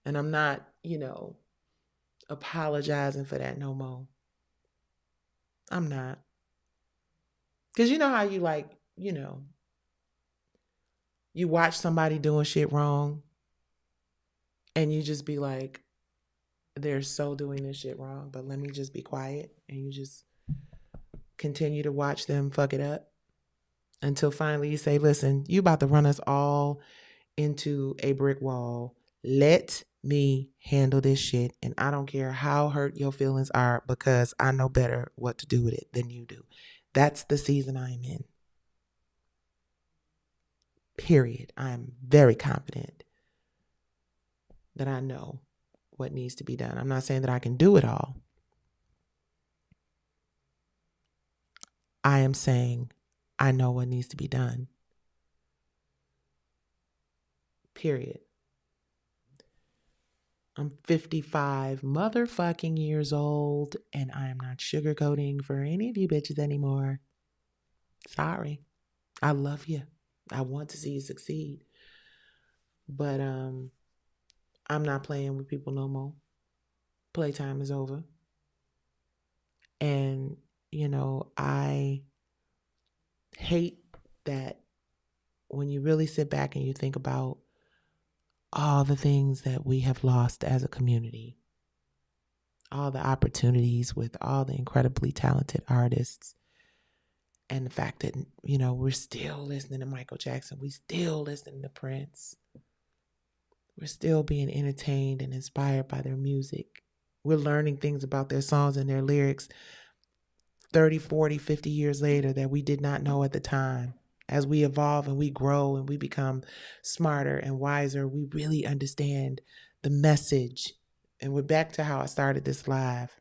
And I'm not, apologizing for that no more. I'm not. Because you know how you watch somebody doing shit wrong and you just be like, they're so doing this shit wrong, but let me just be quiet, and you just continue to watch them fuck it up until finally you say, listen, you about to run us all into a brick wall. Let me handle this shit, and I don't care how hurt your feelings are, because I know better what to do with it than you do. That's the season I'm in. Period. I'm very confident that I know what needs to be done. I'm not saying that I can do it all. I am saying I know what needs to be done. Period. I'm 55 motherfucking years old, and I am not sugarcoating for any of you bitches anymore. Sorry. I love you. I want to see you succeed. But I'm not playing with people no more. Playtime is over. And, I hate that when you really sit back and you think about all the things that we have lost as a community, all the opportunities with all the incredibly talented artists, and the fact that, we're still listening to Michael Jackson, we still listening to Prince, we're still being entertained and inspired by their music. We're learning things about their songs and their lyrics 30, 40, 50 years later that we did not know at the time. As we evolve and we grow and we become smarter and wiser, we really understand the message. And we're back to how I started this live.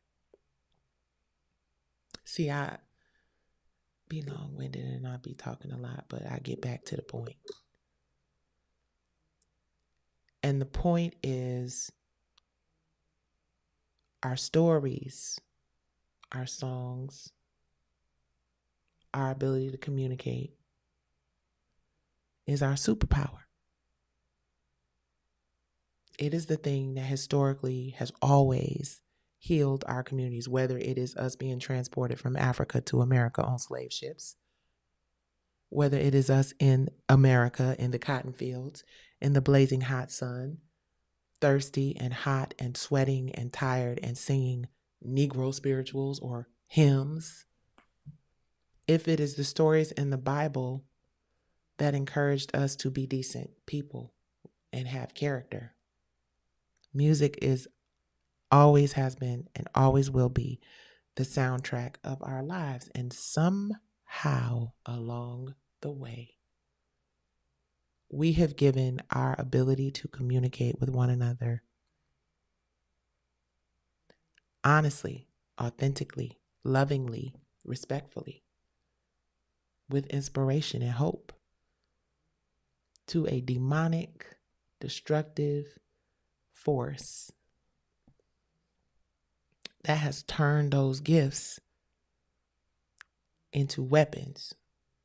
See, I be long-winded and I be talking a lot, but I get back to the point. And the point is our stories, our songs, our ability to communicate is our superpower. It is the thing that historically has always healed our communities, whether it is us being transported from Africa to America on slave ships, whether it is us in America in the cotton fields, in the blazing hot sun, thirsty and hot and sweating and tired and singing Negro spirituals or hymns. If it is the stories in the Bible that encouraged us to be decent people and have character, music is always has been and always will be the soundtrack of our lives. And somehow along the way, we have given our ability to communicate with one another honestly, authentically, lovingly, respectfully, with inspiration and hope to a demonic, destructive force that has turned those gifts into weapons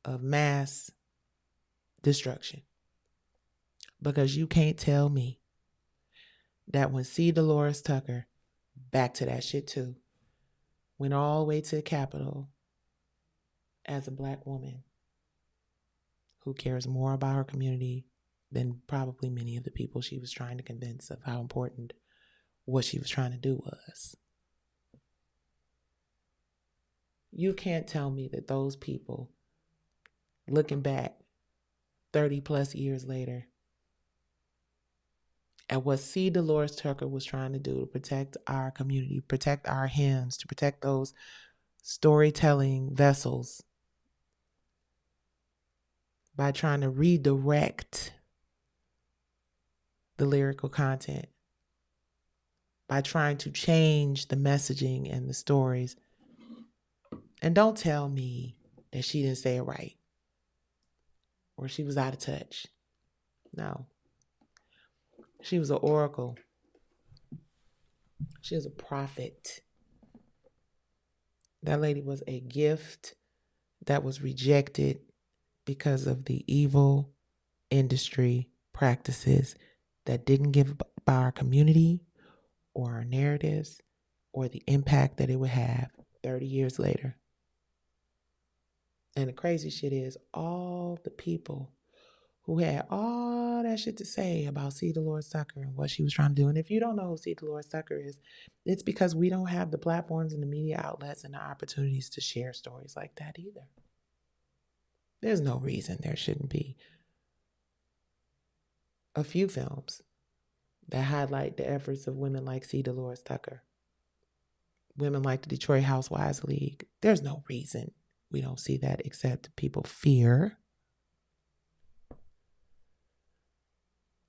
of mass destruction. Because you can't tell me that when C. Dolores Tucker, back to that shit too, went all the way to the Capitol as a Black woman who cares more about her community than probably many of the people she was trying to convince of how important what she was trying to do was. You can't tell me that those people, looking back 30 plus years later, at what C. Dolores Tucker was trying to do to protect our community, protect our hymns, to protect those storytelling vessels by trying to redirect the lyrical content, by trying to change the messaging and the stories. And don't tell me that she didn't say it right or she was out of touch. No. She was an oracle. She was a prophet. That lady was a gift that was rejected because of the evil industry practices that didn't give about our community or our narratives or the impact that it would have 30 years later. And the crazy shit is all the people who had all that shit to say about C. Dolores Tucker and what she was trying to do. And if you don't know who C. Dolores Tucker is, it's because we don't have the platforms and the media outlets and the opportunities to share stories like that either. There's no reason there shouldn't be a few films that highlight the efforts of women like C. Dolores Tucker, women like the Detroit Housewives League. There's no reason we don't see that except people fear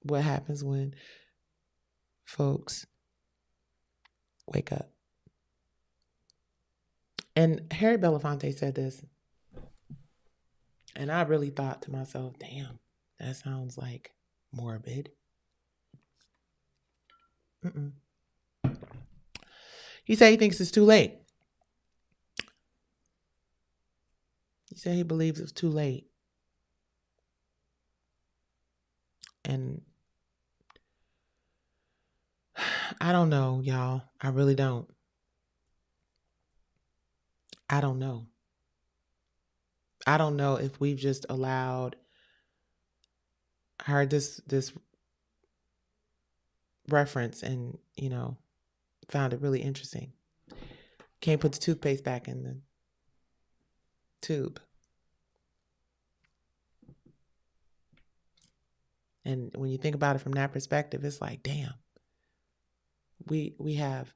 what happens when folks wake up. And Harry Belafonte said this, and I really thought to myself, damn, that sounds like morbid. Mm-mm. He said he thinks it's too late. He said he believes it's too late. And I don't know, y'all. I really don't. I don't know. I don't know if we've just allowed her this reference and, found it really interesting. Can't put the toothpaste back in the tube. And when you think about it from that perspective, it's like, damn, we have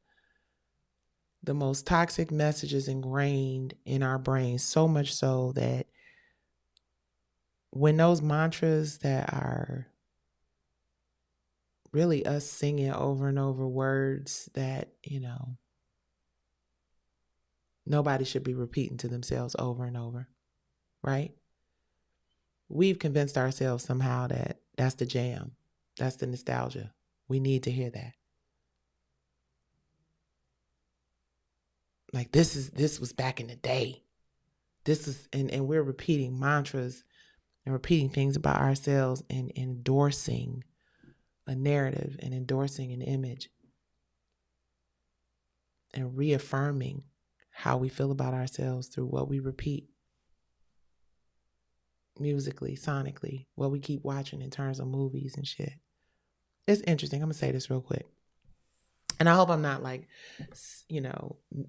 the most toxic messages ingrained in our brains, so much so that when those mantras that are really us singing over and over words that, nobody should be repeating to themselves over and over, right? We've convinced ourselves somehow that that's the jam. That's the nostalgia. We need to hear that. Like this was back in the day. This is and we're repeating mantras and repeating things about ourselves and endorsing a narrative and endorsing an image and reaffirming how we feel about ourselves through what we repeat musically, sonically, what we keep watching in terms of movies and shit. It's interesting. I'm going to say this real quick. And I hope I'm not like,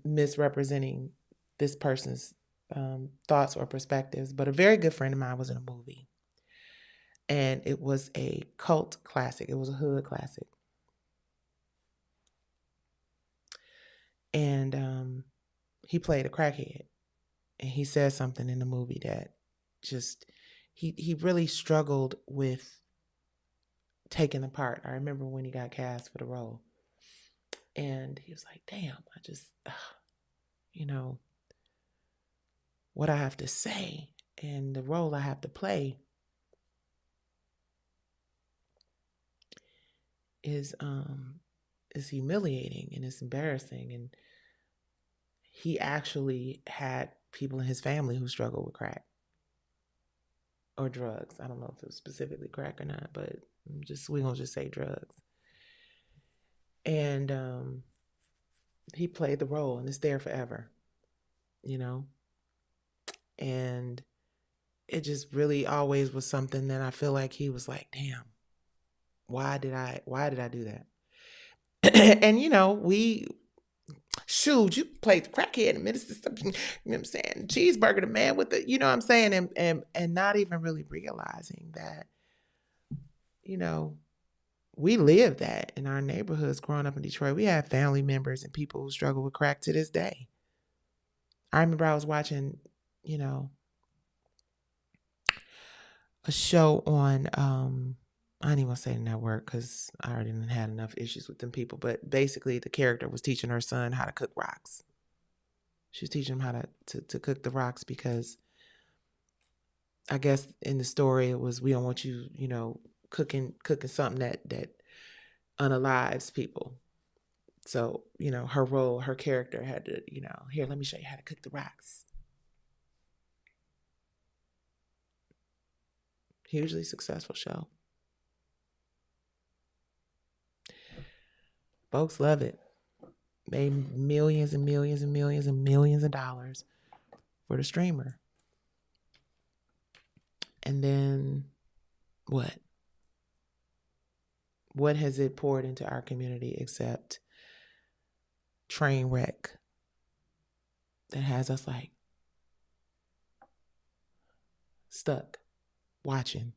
misrepresenting this person's thoughts or perspectives. But a very good friend of mine was in a movie. And it was a cult classic. It was a hood classic. And he played a crackhead. And he said something in the movie that just, he really struggled with taking the part. I remember when he got cast for the role. And he was like, damn, I just, what I have to say and the role I have to play is humiliating and it's embarrassing. And he actually had people in his family who struggled with crack or drugs. I don't know if it was specifically crack or not, but we're gonna just say drugs. And he played the role and it's there forever, and it just really always was something that I feel like he was like, damn, why did I do that? And you played the crackhead and minister something, you know what I'm saying? Cheeseburger, the man with the, you know what I'm saying? And not even really realizing that, we live that in our neighborhoods growing up in Detroit. We have family members and people who struggle with crack to this day. I remember I was watching, a show on, I don't even want to say the network because I already had enough issues with them people. But basically, the character was teaching her son how to cook rocks. She was teaching him how to cook the rocks because I guess in the story it was, we don't want you, cooking something that unalives people. So, her character had to, here, let me show you how to cook the rocks. Hugely successful show. Folks love it. Made millions and millions and millions and millions of dollars for the streamer. And then what? What has it poured into our community except train wreck that has us like stuck, watching,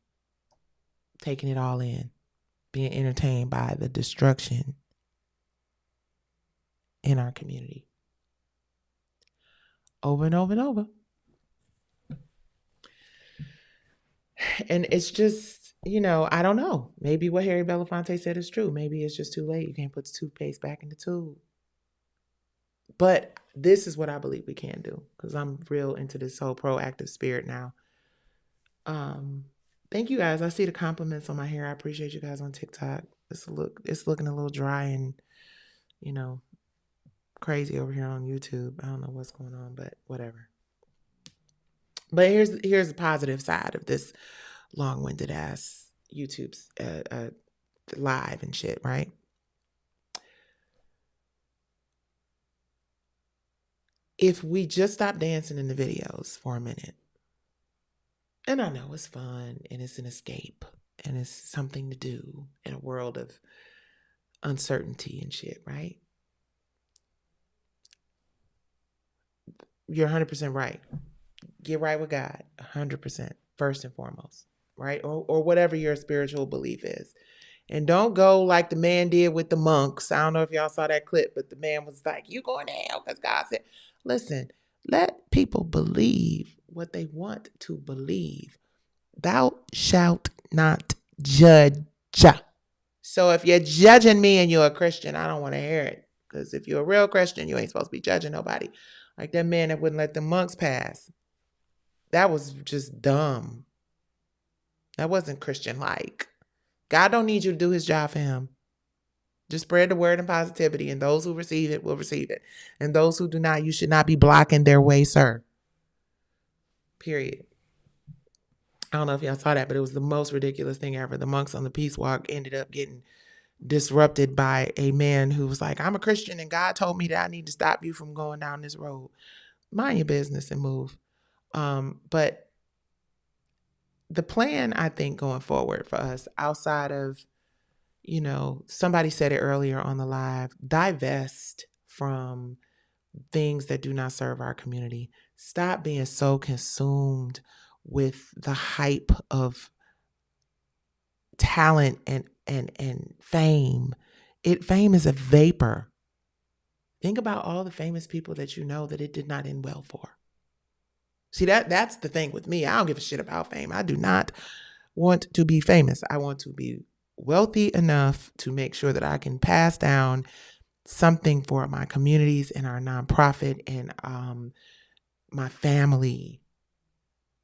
taking it all in, being entertained by the destruction in our community. Over and over and over. And it's just, I don't know. Maybe what Harry Belafonte said is true. Maybe it's just too late. You can't put the toothpaste back in the tube. But this is what I believe we can do, because I'm real into this whole proactive spirit now. Thank you guys. I see the compliments on my hair. I appreciate you guys on TikTok. It's looking a little dry and, crazy over here on YouTube. I don't know what's going on, but whatever. But here's the positive side of this long-winded ass YouTube's live and shit, right? If we just stop dancing in the videos for a minute, and I know it's fun and it's an escape and it's something to do in a world of uncertainty and shit, right? You're 100% right. Get right with God, 100%, first and foremost, right? Or whatever your spiritual belief is. And don't go like the man did with the monks. I don't know if y'all saw that clip, but the man was like, you going to hell because God said, listen, let people believe what they want to believe. Thou shalt not judge. So if you're judging me and you're a Christian, I don't want to hear it. Because if you're a real Christian, you ain't supposed to be judging nobody. Like that man that wouldn't let the monks pass. That was just dumb. That wasn't Christian-like. God don't need you to do his job for him. Just spread the word and positivity, and those who receive it will receive it. And those who do not, you should not be blocking their way, sir. Period. I don't know if y'all saw that, but it was the most ridiculous thing ever. The monks on the peace walk ended up getting disrupted by a man who was like, I'm a Christian and God told me that I need to stop you from going down this road. Mind your business and move. But the plan, I think, going forward for us, outside of, somebody said it earlier on the live, divest from things that do not serve our community. Stop being so consumed with the hype of talent and fame. Fame is a vapor. Think about all the famous people that you know that it did not end well for. See, that's the thing with me. I don't give a shit about fame. I do not want to be famous. I want to be wealthy enough to make sure that I can pass down something for my communities and our nonprofit and my family.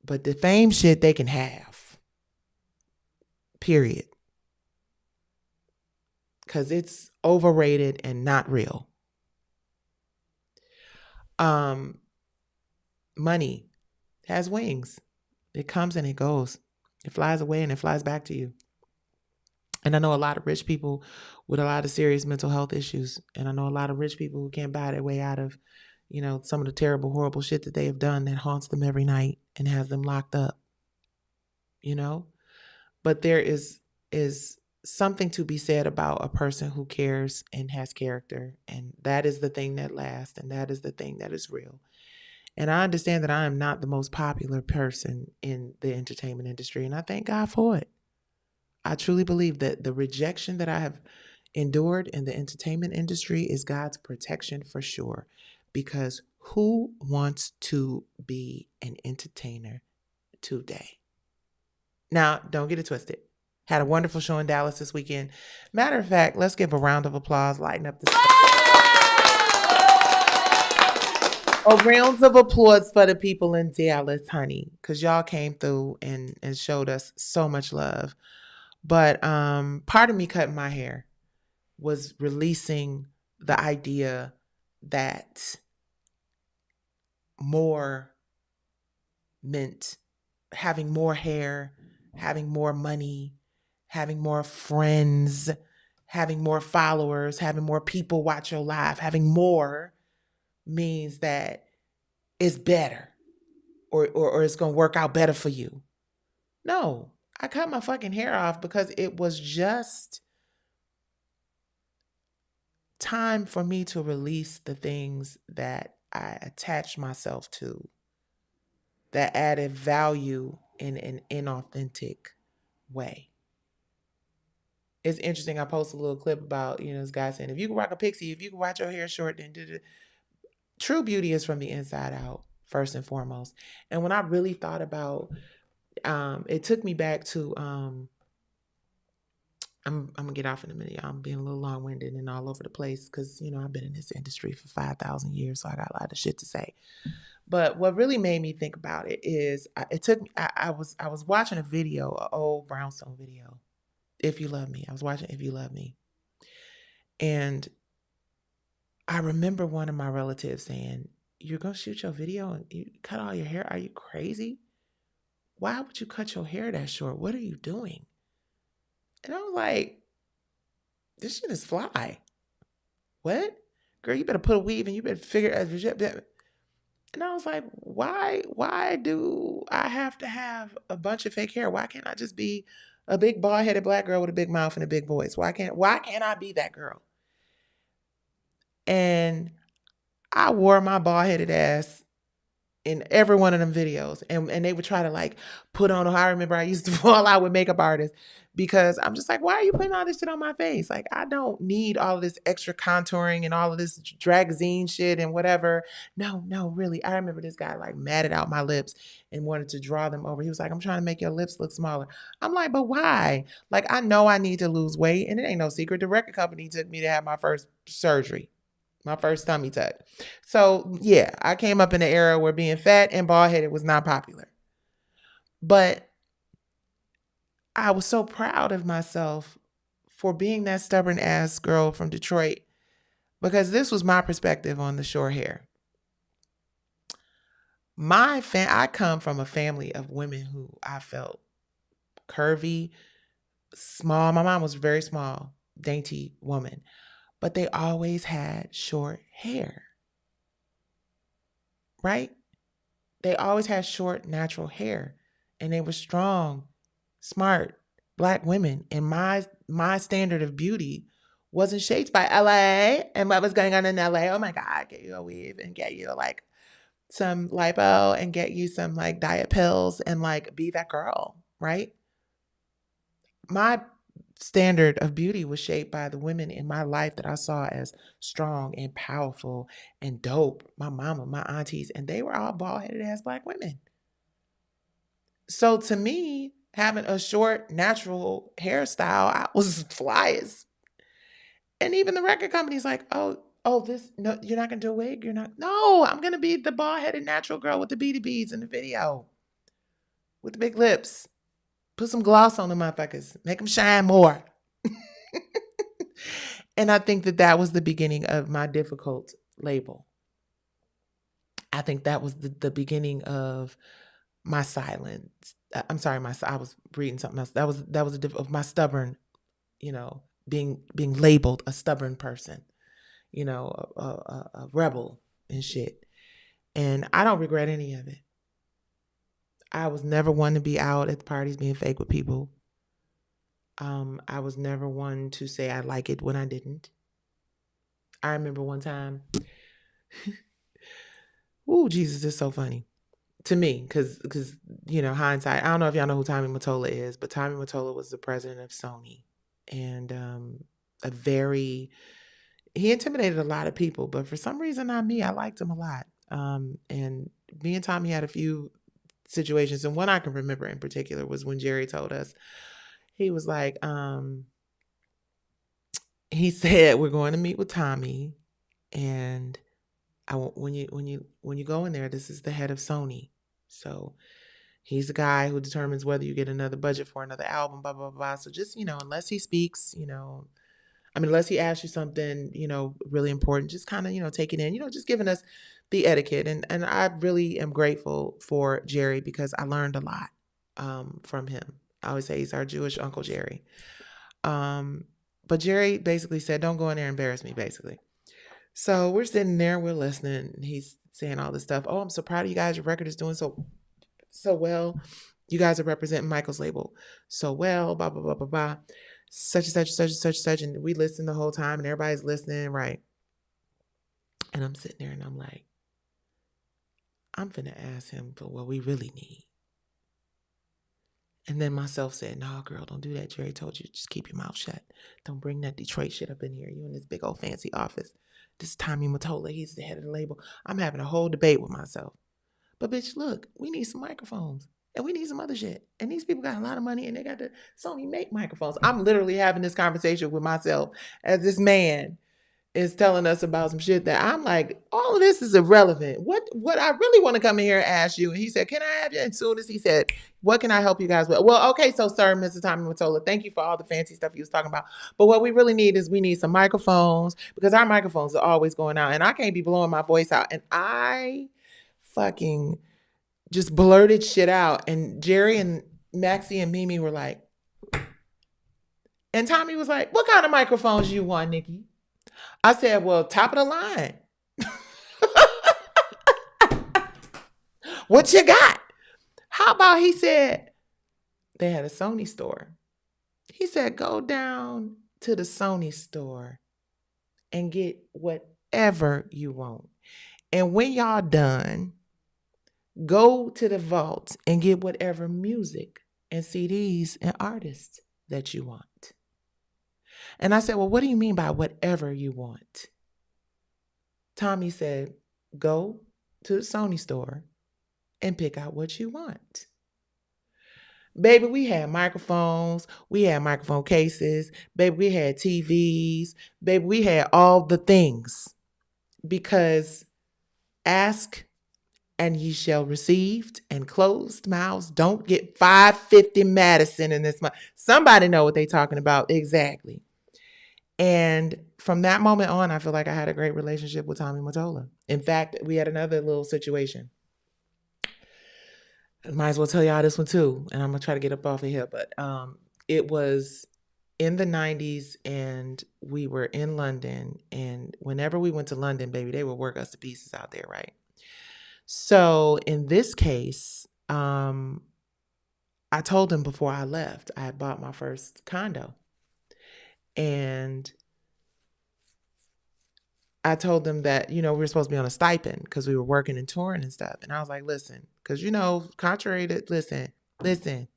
But the fame shit they can have. Period. Because it's overrated and not real. Money has wings. It comes and it goes. It flies away and it flies back to you. And I know a lot of rich people with a lot of serious mental health issues. And I know a lot of rich people who can't buy their way out of, some of the terrible, horrible shit that they have done that haunts them every night and has them locked up. But there is something to be said about a person who cares and has character. And that is the thing that lasts. And that is the thing that is real. And I understand that I am not the most popular person in the entertainment industry. And I thank God for it. I truly believe that the rejection that I have endured in the entertainment industry is God's protection for sure. Because who wants to be an entertainer today? Now, don't get it twisted. Had a wonderful show in Dallas this weekend. Matter of fact, let's give a round of applause, lighten up the stage. A round of applause for the people in Dallas, honey, because y'all came through and showed us so much love. But part of me cutting my hair was releasing the idea that more meant having more hair, having more money, having more friends, having more followers, having more people watch your live. Having more means that it's better or it's going to work out better for you. No, I cut my fucking hair off because it was just time for me to release the things that I attached myself to that added value in an inauthentic way. It's interesting. I posted a little clip about, this guy saying, if you can rock a pixie, if you can watch your hair short, then true beauty is from the inside out, first and foremost. And when I really thought about, it took me back to, I'm gonna get off in a minute. I'm being a little long-winded and all over the place because I've been in this industry for 5,000 years, so I got a lot of shit to say. But what really made me think about it is I was watching a video, an old Brownstone video, If You Love Me. I was watching If You Love Me, and I remember one of my relatives saying, "You're gonna shoot your video and you cut all your hair? Are you crazy? Why would you cut your hair that short? What are you doing?" And I was like, "This shit is fly." What? Girl, you better put a weave and you better figure out. And I was like, why do I have to have a bunch of fake hair? Why can't I just be a big bald-headed black girl with a big mouth and a big voice? Why can't I be that girl? And I wore my bald-headed ass in every one of them videos. And they would try to like put on, I remember I used to fall out with makeup artists because I'm just like, why are you putting all this shit on my face? Like, I don't need all of this extra contouring and all of this dragzine shit and whatever. No, really. I remember this guy like matted out my lips and wanted to draw them over. He was like, I'm trying to make your lips look smaller. I'm like, but why? Like, I know I need to lose weight and it ain't no secret. The record company took me to have my first surgery. My first tummy tuck. So yeah, I came up in an era where being fat and bald-headed was not popular. But I was so proud of myself for being that stubborn ass girl from Detroit, because this was my perspective on the short hair. I come from a family of women who I felt curvy, small. My mom was very small, dainty woman, but they always had short hair, right? They always had short, natural hair, and they were strong, smart Black women. And my standard of beauty wasn't shaped by LA and what was going on in LA. Oh my God, get you a weave and get you like some lipo and get you some like diet pills and like be that girl, right? My standard of beauty was shaped by the women in my life that I saw as strong and powerful and dope. My mama, my aunties, and they were all bald-headed ass Black women. So to me, having a short, natural hairstyle, I was fly as. And even the record company's like, this, no, you're not gonna do a wig? You're not, no, I'm gonna be the bald-headed natural girl with the beady beads in the video, with the big lips. Put some gloss on the motherfuckers, make them shine more. And I think that was the beginning of my difficult label. I think that was the beginning of my silence. I'm sorry, I was reading something else. That was of my stubborn, being labeled a stubborn person, a rebel and shit. And I don't regret any of it. I was never one to be out at the parties being fake with people. I was never one to say I like it when I didn't. I remember one time, ooh, Jesus is so funny to me, because hindsight. I don't know if y'all know who Tommy Mottola is, but Tommy Mottola was the president of Sony, and he intimidated a lot of people, but for some reason, not me. I liked him a lot. And me and Tommy had a few situations, and one I can remember in particular was when Jerry told us, he was like, he said, we're going to meet with Tommy, and when you go in there, this is the head of Sony. So he's the guy who determines whether you get another budget for another album, blah, blah, blah. So just, unless he speaks, unless he asks you something, really important, just kind of, take it in, just giving us the etiquette. And I really am grateful for Jerry, because I learned a lot from him. I always say he's our Jewish Uncle Jerry. But Jerry basically said, don't go in there and embarrass me, basically. So we're sitting there, we're listening. And he's saying all this stuff. Oh, I'm so proud of you guys. Your record is doing so well. You guys are representing Michael's label so well, blah, blah, blah, blah, blah. Such and such, such and such, such. And we listen the whole time and everybody's listening, right? And I'm sitting there and I'm like, I'm finna ask him for what we really need. And then myself said, no, girl, don't do that. Jerry told you, just keep your mouth shut. Don't bring that Detroit shit up in here. You in this big old fancy office. This is Tommy Mottola. He's the head of the label. I'm having a whole debate with myself. But bitch, look, we need some microphones. And we need some other shit. And these people got a lot of money and they got to Sony make microphones. I'm literally having this conversation with myself as this man is telling us about some shit that I'm like, all of this is irrelevant. What I really want to come in here and ask you. And he said, can I have you? As soon as he said, what can I help you guys with? Well, okay, so sir, Mr. Tommy Mottola, thank you for all the fancy stuff you was talking about. But what we really need is we need some microphones, because our microphones are always going out and I can't be blowing my voice out. And I fucking just blurted shit out. And Jerry and Maxie and Mimi were like, and Tommy was like, what kind of microphones you want, Nicci? I said, well, top of the line. What you got? How about, he said, they had a Sony store. He said, go down to the Sony store and get whatever you want. And when y'all done, go to the vault and get whatever music and CDs and artists that you want. And I said, well, what do you mean by whatever you want? Tommy said, go to the Sony store and pick out what you want. Baby, we had microphones. We had microphone cases. Baby, we had TVs. Baby, we had all the things. Because ask and ye shall receive, and closed mouths don't get 550 Madison in this month. Somebody know what they talking about exactly. And from that moment on, I feel like I had a great relationship with Tommy Mottola. In fact, we had another little situation. I might as well tell y'all this one too, and I'm gonna try to get up off of here. But it was in the 90s, and we were in London. And whenever we went to London, baby, they would work us to pieces out there, right? So in this case, I told him before I left, I had bought my first condo. And I told them that, we were supposed to be on a stipend because we were working and touring and stuff. And I was like, listen, because, contrary to, listen,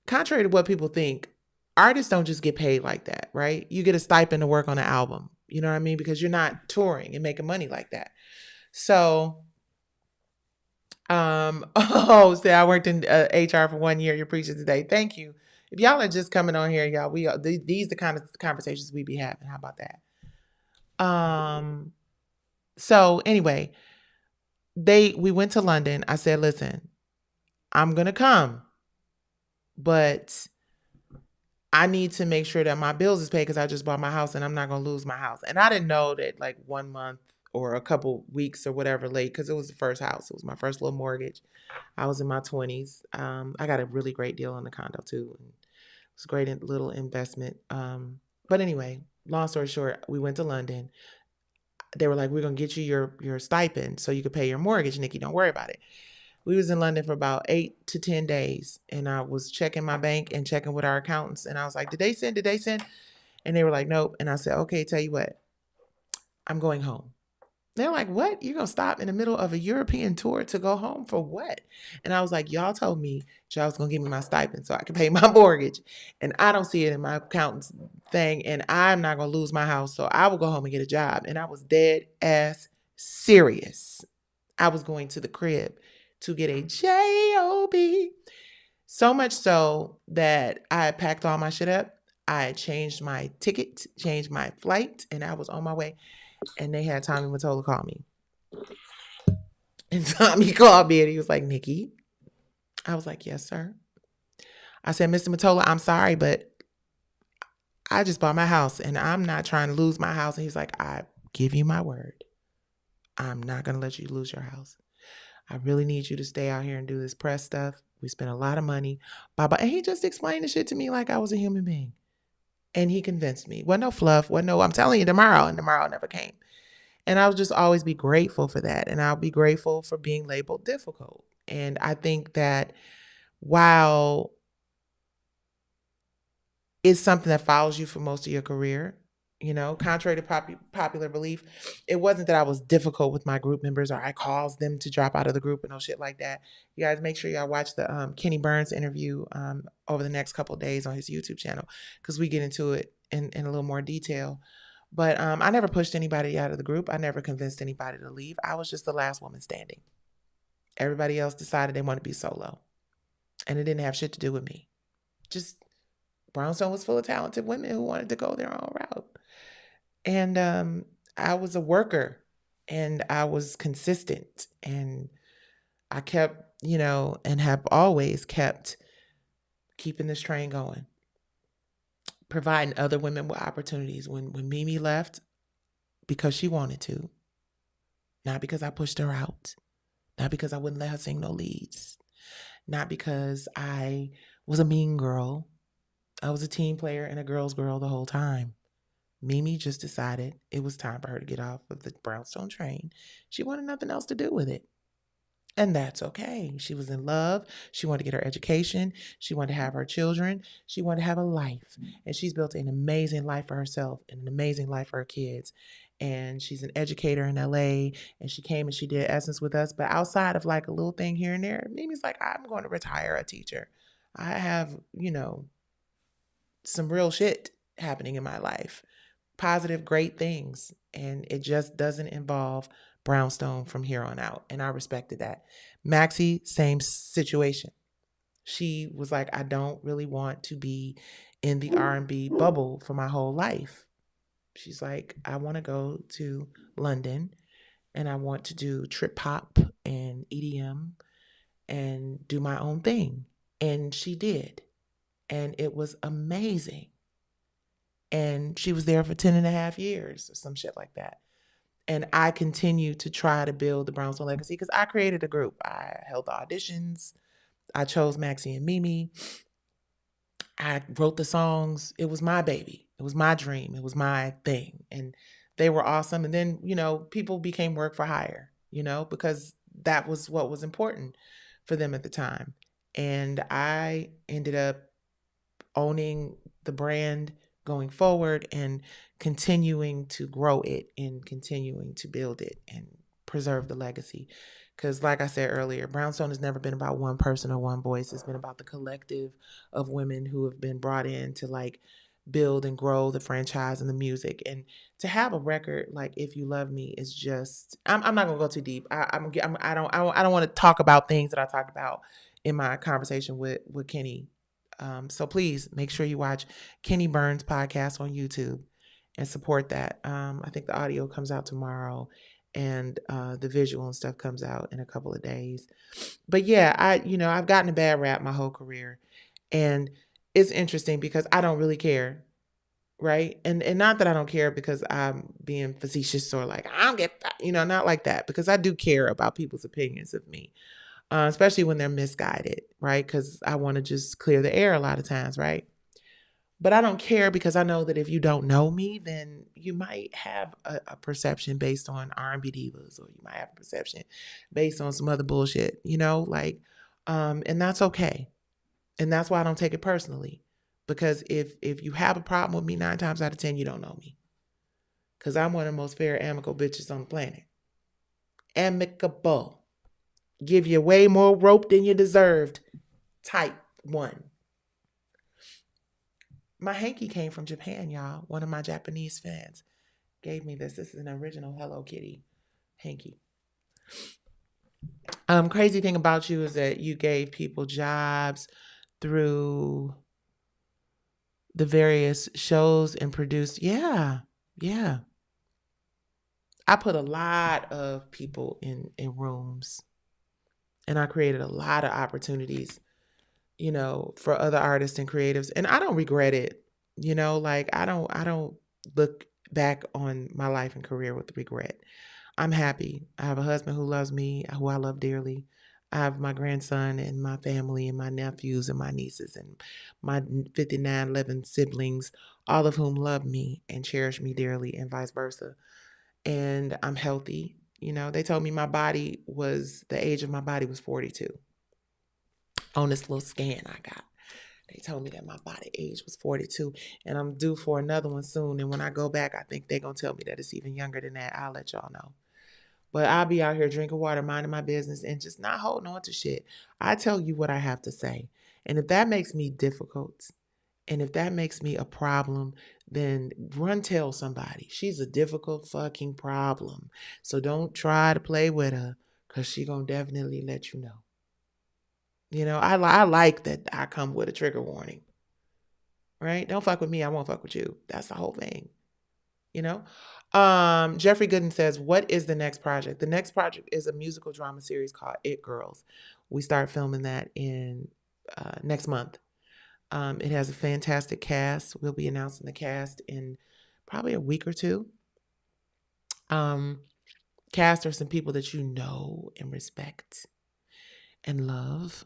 contrary to what people think, artists don't just get paid like that, right? You get a stipend to work on an album. You know what I mean? Because you're not touring and making money like that. So, say I worked in HR for 1 year. You're preaching today. Thank you. If y'all are just coming on here, y'all, these the kind of conversations we be having. How about that? So anyway, we went to London. I said, listen, I'm gonna come, but I need to make sure that my bills is paid because I just bought my house and I'm not gonna lose my house. And I didn't know that like 1 month or a couple weeks or whatever late, because it was the first house. It was my first little mortgage. I was in my 20s. I got a really great deal on the condo too. And it was a great little investment. But anyway, long story short, we went to London. They were like, we're going to get you your stipend so you could pay your mortgage, Nicci. Don't worry about it. We was in London for about 8 to 10 days. And I was checking my bank and checking with our accountants. And I was like, did they send? And they were like, nope. And I said, okay, tell you what, I'm going home. They're like, what? You're going to stop in the middle of a European tour to go home for what? And I was like, y'all told me y'all was going to give me my stipend so I can pay my mortgage. And I don't see it in my accountant's thing. And I'm not going to lose my house. So I will go home and get a job. And I was dead ass serious. I was going to the crib to get a job. So much so that I packed all my shit up. I changed my ticket, changed my flight, and I was on my way. And they had Tommy Mottola call me. And Tommy called me and he was like, Nicci. I was like, yes, sir. I said, Mr. Mottola, I'm sorry, but I just bought my house and I'm not trying to lose my house. And he's like, I give you my word. I'm not going to let you lose your house. I really need you to stay out here and do this press stuff. We spent a lot of money. Bye-bye. And he just explained the shit to me like I was a human being. And he convinced me. Wasn't no fluff. Wasn't no, I'm telling you tomorrow. And tomorrow never came. And I'll just always be grateful for that. And I'll be grateful for being labeled difficult. And I think that while it's something that follows you for most of your career, contrary to popular belief, it wasn't that I was difficult with my group members or I caused them to drop out of the group and no shit like that. You guys make sure y'all watch the Kenny Burns interview over the next couple of days on his YouTube channel, because we get into it in a little more detail. But I never pushed anybody out of the group. I never convinced anybody to leave. I was just the last woman standing. Everybody else decided they wanted to be solo. And it didn't have shit to do with me. Just Brownstone was full of talented women who wanted to go their own route. And I was a worker and I was consistent. And I kept, and have always kept keeping this train going. Providing other women with opportunities. When Mimi left, because she wanted to, not because I pushed her out, not because I wouldn't let her sing no leads, not because I was a mean girl. I was a team player and a girl's girl the whole time. Mimi just decided it was time for her to get off of the Brownstone train. She wanted nothing else to do with it. And that's okay. She was in love. She wanted to get her education. She wanted to have her children. She wanted to have a life. And she's built an amazing life for herself and an amazing life for her kids. And she's an educator in LA. And she came and she did Essence with us. But outside of like a little thing here and there, Mimi's like, I'm going to retire a teacher. I have, some real shit happening in my life. Positive, great things. And it just doesn't involve Brownstone from here on out. And I respected that. Maxie, same situation. She was like, I don't really want to be in the R&B bubble for my whole life. She's like, I want to go to London and I want to do trip hop and EDM and do my own thing. And she did. And it was amazing. And she was there for 10 and a half years or some shit like that. And I continue to try to build the Brownstone legacy because I created a group. I held the auditions. I chose Maxie and Mimi. I wrote the songs. It was my baby. It was my dream. It was my thing. And they were awesome. And then, people became work for hire, because that was what was important for them at the time. And I ended up owning the brand going forward and continuing to grow it and continuing to build it and preserve the legacy. Because, like I said earlier, Brownstone has never been about one person or one voice. It's been about the collective of women who have been brought in to build and grow the franchise and the music. And to have a record like "If You Love Me" is just. I'm not gonna go too deep. I don't want to talk about things that I talked about in my conversation with Kenny. So please make sure you watch Kenny Burns' podcast on YouTube and support that. I think the audio comes out tomorrow and the visual and stuff comes out in a couple of days. But yeah, I've gotten a bad rap my whole career. And it's interesting because I don't really care. Right. And not that I don't care because I'm being facetious or like, I don't get that, not like that, because I do care about people's opinions of me. Especially when they're misguided, right? Because I want to just clear the air a lot of times, right? But I don't care because I know that if you don't know me, then you might have a perception based on R&B divas, or you might have a perception based on some other bullshit, and that's okay. And that's why I don't take it personally. Because if you have a problem with me 9 times out of 10, you don't know me. Because I'm one of the most fair, amicable bitches on the planet. Amicable. Give you way more rope than you deserved. Type 1. My hanky came from Japan, y'all. One of my Japanese fans gave me this. This is an original Hello Kitty hanky. Crazy thing about you is that you gave people jobs through the various shows and produced. Yeah. I put a lot of people in rooms, and I created a lot of opportunities, for other artists and creatives. And I don't regret it. I don't look back on my life and career with regret. I'm happy. I have a husband who loves me, who I love dearly. I have my grandson and my family and my nephews and my nieces and my 59 living siblings, all of whom love me and cherish me dearly, and vice versa. And I'm healthy. They told me the age of my body was 42 on this little scan I got. They told me that my body age was 42, and I'm due for another one soon. And when I go back, I think they're going to tell me that it's even younger than that. I'll let y'all know. But I'll be out here drinking water, minding my business, and just not holding on to shit. I tell you what I have to say. And if that makes me difficult, and if that makes me a problem, then run tell somebody. She's a difficult fucking problem. So don't try to play with her, because she going to definitely let you know. I like that I come with a trigger warning, right? Don't fuck with me, I won't fuck with you. That's the whole thing, Jeffrey Gooden says, what is the next project? The next project is a musical drama series called It Girls. We start filming that in next month. It has a fantastic cast. We'll be announcing the cast in probably a week or two. Cast are some people that you know and respect and love.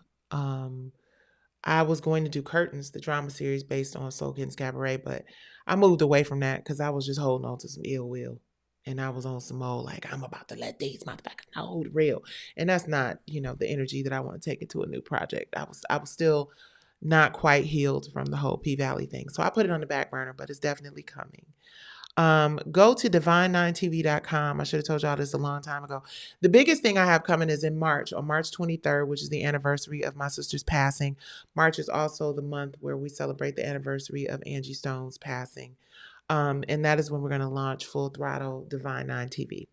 I was going to do Curtains, the drama series based on Soul Kittens Cabaret, but I moved away from that because I was just holding on to some ill will. And I was on some old, like, I'm about to let these motherfuckers know the real. And that's not, the energy that I want to take into a new project. I was still not quite healed from the whole P Valley thing. So I put it on the back burner, but it's definitely coming. Go to divine9tv.com. I should have told y'all this a long time ago. The biggest thing I have coming is in March, on March 23rd, which is the anniversary of my sister's passing. March is also the month where we celebrate the anniversary of Angie Stone's passing. And that is when we're going to launch Full Throttle Divine 9 TV.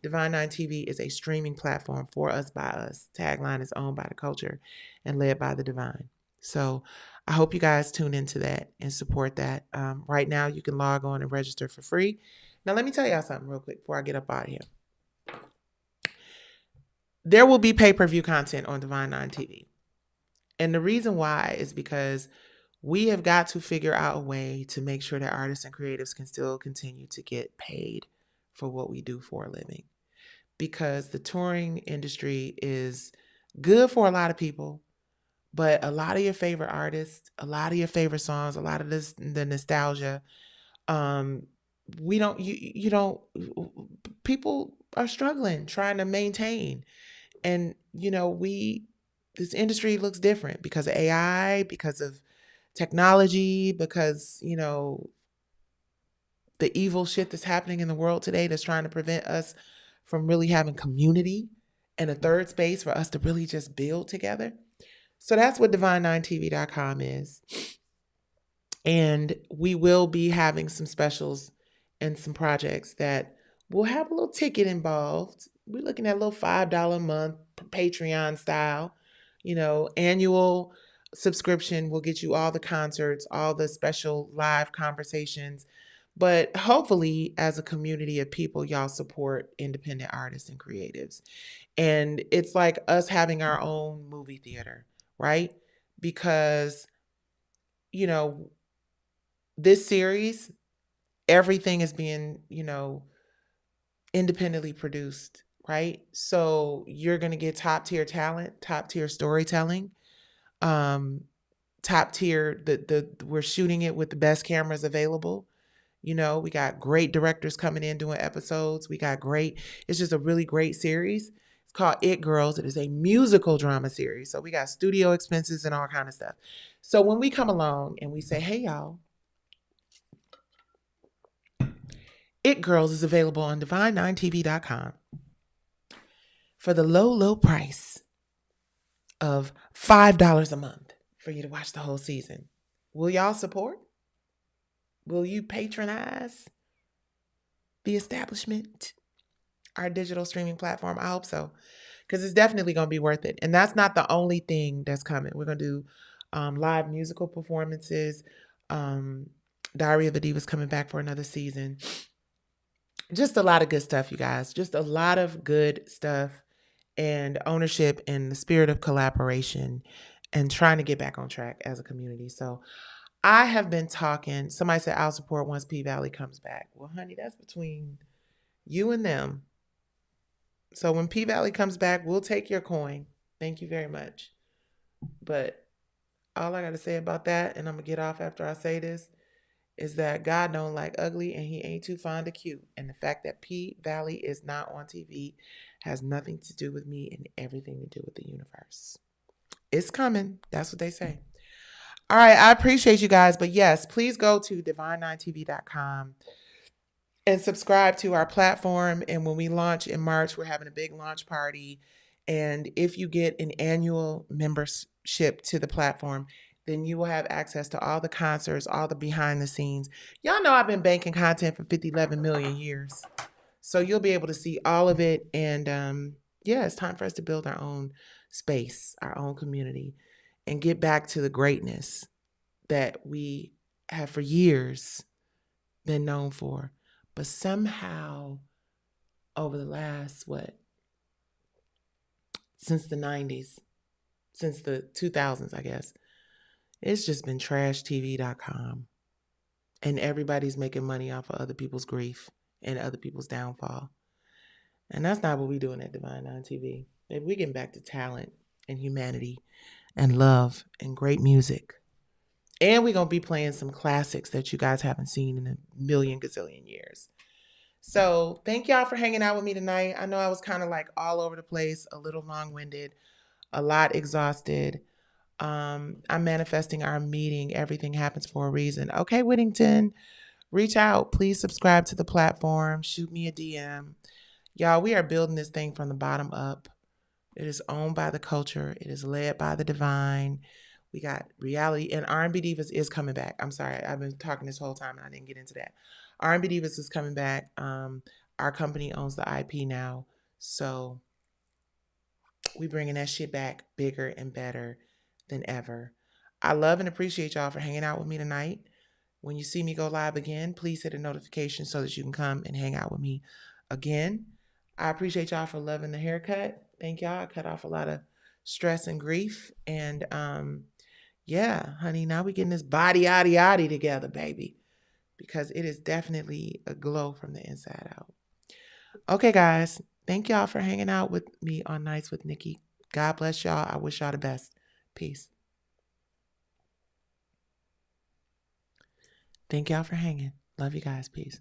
Divine 9 TV is a streaming platform for us by us. Tagline is owned by the culture and led by the divine. So I hope you guys tune into that and support that. Right now, you can log on and register for free. Now, let me tell y'all something real quick before I get up out of here. There will be pay-per-view content on Divine Nine TV. And the reason why is because we have got to figure out a way to make sure that artists and creatives can still continue to get paid for what we do for a living. Because the touring industry is good for a lot of people, but a lot of your favorite artists, a lot of your favorite songs, a lot of the nostalgia, um, we don't, you don't, people are struggling trying to maintain. And, this industry looks different because of AI, because of technology, because, the evil shit that's happening in the world today that's trying to prevent us from really having community and a third space for us to really just build together. So that's what divine9tv.com is. And we will be having some specials and some projects that will have a little ticket involved. We're looking at a little $5 a month Patreon style, annual subscription will get you all the concerts, all the special live conversations. But hopefully, as a community of people, y'all support independent artists and creatives. And it's like us having our own movie theater, right? Because, you know, this series, everything is being, independently produced, right? So you're going to get top tier talent, top tier storytelling, um, top tier, we're shooting it with the best cameras available. We got great directors coming in doing episodes. It's just a really great series. It's called It Girls. It is a musical drama series. So we got studio expenses and all kind of stuff. So when we come along and we say, hey, y'all, It Girls is available on divine9tv.com for the low, low price of $5 a month for you to watch the whole season. Will y'all support? Will you patronize the establishment, our digital streaming platform? I hope so, because it's definitely going to be worth it. And that's not the only thing that's coming. We're going to do live musical performances. Diary of a Diva is coming back for another season. Just a lot of good stuff, you guys. Just a lot of good stuff and ownership and the spirit of collaboration and trying to get back on track as a community. So I have been talking. Somebody said I'll support once P Valley comes back. Well, honey, that's between you and them. So when P Valley comes back, we'll take your coin. Thank you very much. But all I got to say about that, and I'm going to get off after I say this, is that God don't like ugly and he ain't too fond of cute. And the fact that P Valley is not on TV has nothing to do with me and everything to do with the universe. It's coming. That's what they say. All right. I appreciate you guys. But yes, please go to divine9tv.com and subscribe to our platform. And when we launch in March, we're having a big launch party. And if you get an annual membership to the platform, then you will have access to all the concerts, all the behind the scenes. Y'all know I've been banking content for 11 million years. So you'll be able to see all of it. And yeah, it's time for us to build our own space, our own community, and get back to the greatness that we have for years been known for. But somehow over the last, since the 90s, since the 2000s, I guess, it's just been trashtv.com. And everybody's making money off of other people's grief and other people's downfall. And that's not what we're doing at Divine 9 TV. If we get back to talent and humanity and love and great music. And we're going to be playing some classics that you guys haven't seen in a million gazillion years. So thank y'all for hanging out with me tonight. I know I was kind of like all over the place, a little long-winded, a lot exhausted. I'm manifesting our meeting. Everything happens for a reason. Okay, Whittington, reach out. Please subscribe to the platform. Shoot me a DM. Y'all, we are building this thing from the bottom up. It is owned by the culture. It is led by the divine. We got reality, and R&B Divas is coming back. I'm sorry, I've been talking this whole time and I didn't get into that. R&B Divas is coming back. Our company owns the IP now, so we bringing that shit back bigger and better than ever. I love and appreciate y'all for hanging out with me tonight. When you see me go live again, please hit a notification so that you can come and hang out with me again. I appreciate y'all for loving the haircut. Thank y'all. I cut off a lot of stress and grief. And yeah, honey, now we getting this body yaddy yaddy together, baby. Because it is definitely a glow from the inside out. Okay, guys. Thank y'all for hanging out with me on Nights with Nicci. God bless y'all. I wish y'all the best. Peace. Thank y'all for hanging. Love you guys. Peace.